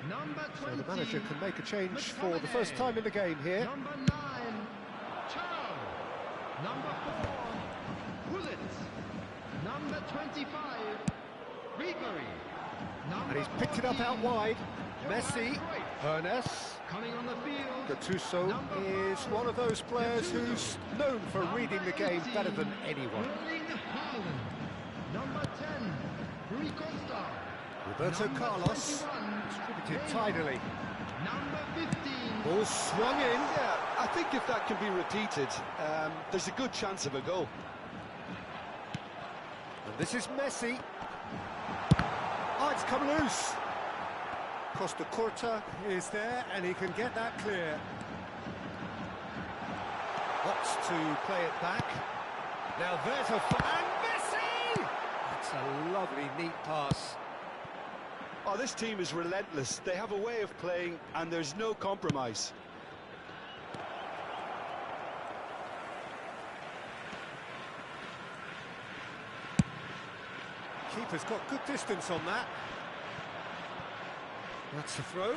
Number 20. So the manager can make a change for the first time in the game here. Number 9, Chao. Number 4, Bullet. Number 25, Ribery. And he's picked it up out wide. Messi, Ernest. Coming on the field. Gattuso is one of those players who's known for reading the game better than anyone. Number 10, Rui Costa. Roberto Carlos, distributed tidily. Number 15. Ball swung in. Yeah, I think if that can be repeated, there's a good chance of a goal. And this is Messi. Oh, it's come loose. Costa Curta is there, and he can get that clear. Opts to play it back. Now there's a... And Messi! That's a lovely, neat pass. Oh, this team is relentless. They have a way of playing, and there's no compromise. Keeper's got good distance on that. That's the throw.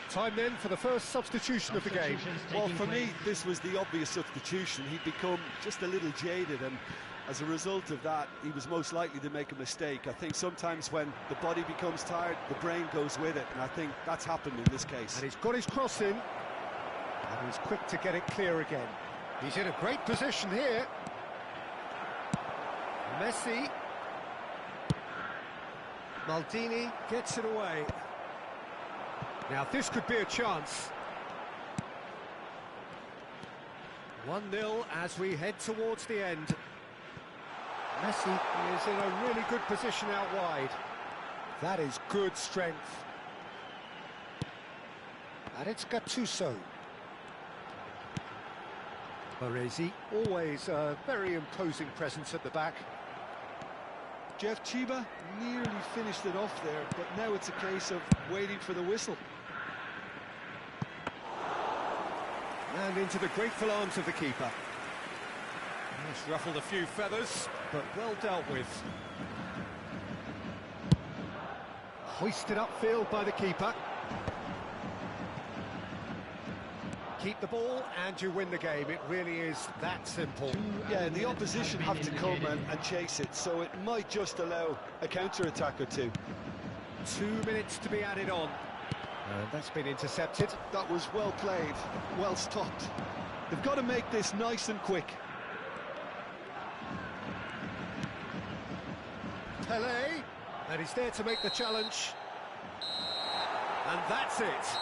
Time then for the first substitution of the game. Well, for me, this was the obvious substitution. He'd become just a little jaded, and as a result of that, he was most likely to make a mistake. I think sometimes when the body becomes tired, the brain goes with it, and I think that's happened in this case. And he's got his cross in, and he's quick to get it clear again. He's in a great position here. Messi. Maldini gets it away. Now this could be a chance. 1-0 as we head towards the end. Messi is in a really good position out wide. That is good strength. And it's Gattuso. Baresi, always a very imposing presence at the back. Jeff Chiba nearly finished it off there, but now it's a case of waiting for the whistle. And into the grateful arms of the keeper. He's ruffled a few feathers, but well dealt with. Hoisted upfield by the keeper. Keep the ball and you win the game. It really is that simple. Yeah, the opposition have to come and chase it, so it might just allow a counter-attack or two. 2 minutes to be added on. And that's been intercepted. That was well played, well stopped. They've got to make this nice and quick. Pelé, and he's there to make the challenge. And that's it.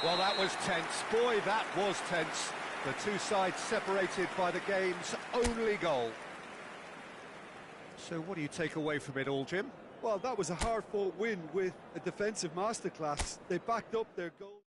Well, that was tense. Boy, that was tense. The two sides separated by the game's only goal. So what do you take away from it all, Jim? Well, that was a hard-fought win with a defensive masterclass. They backed up their goal.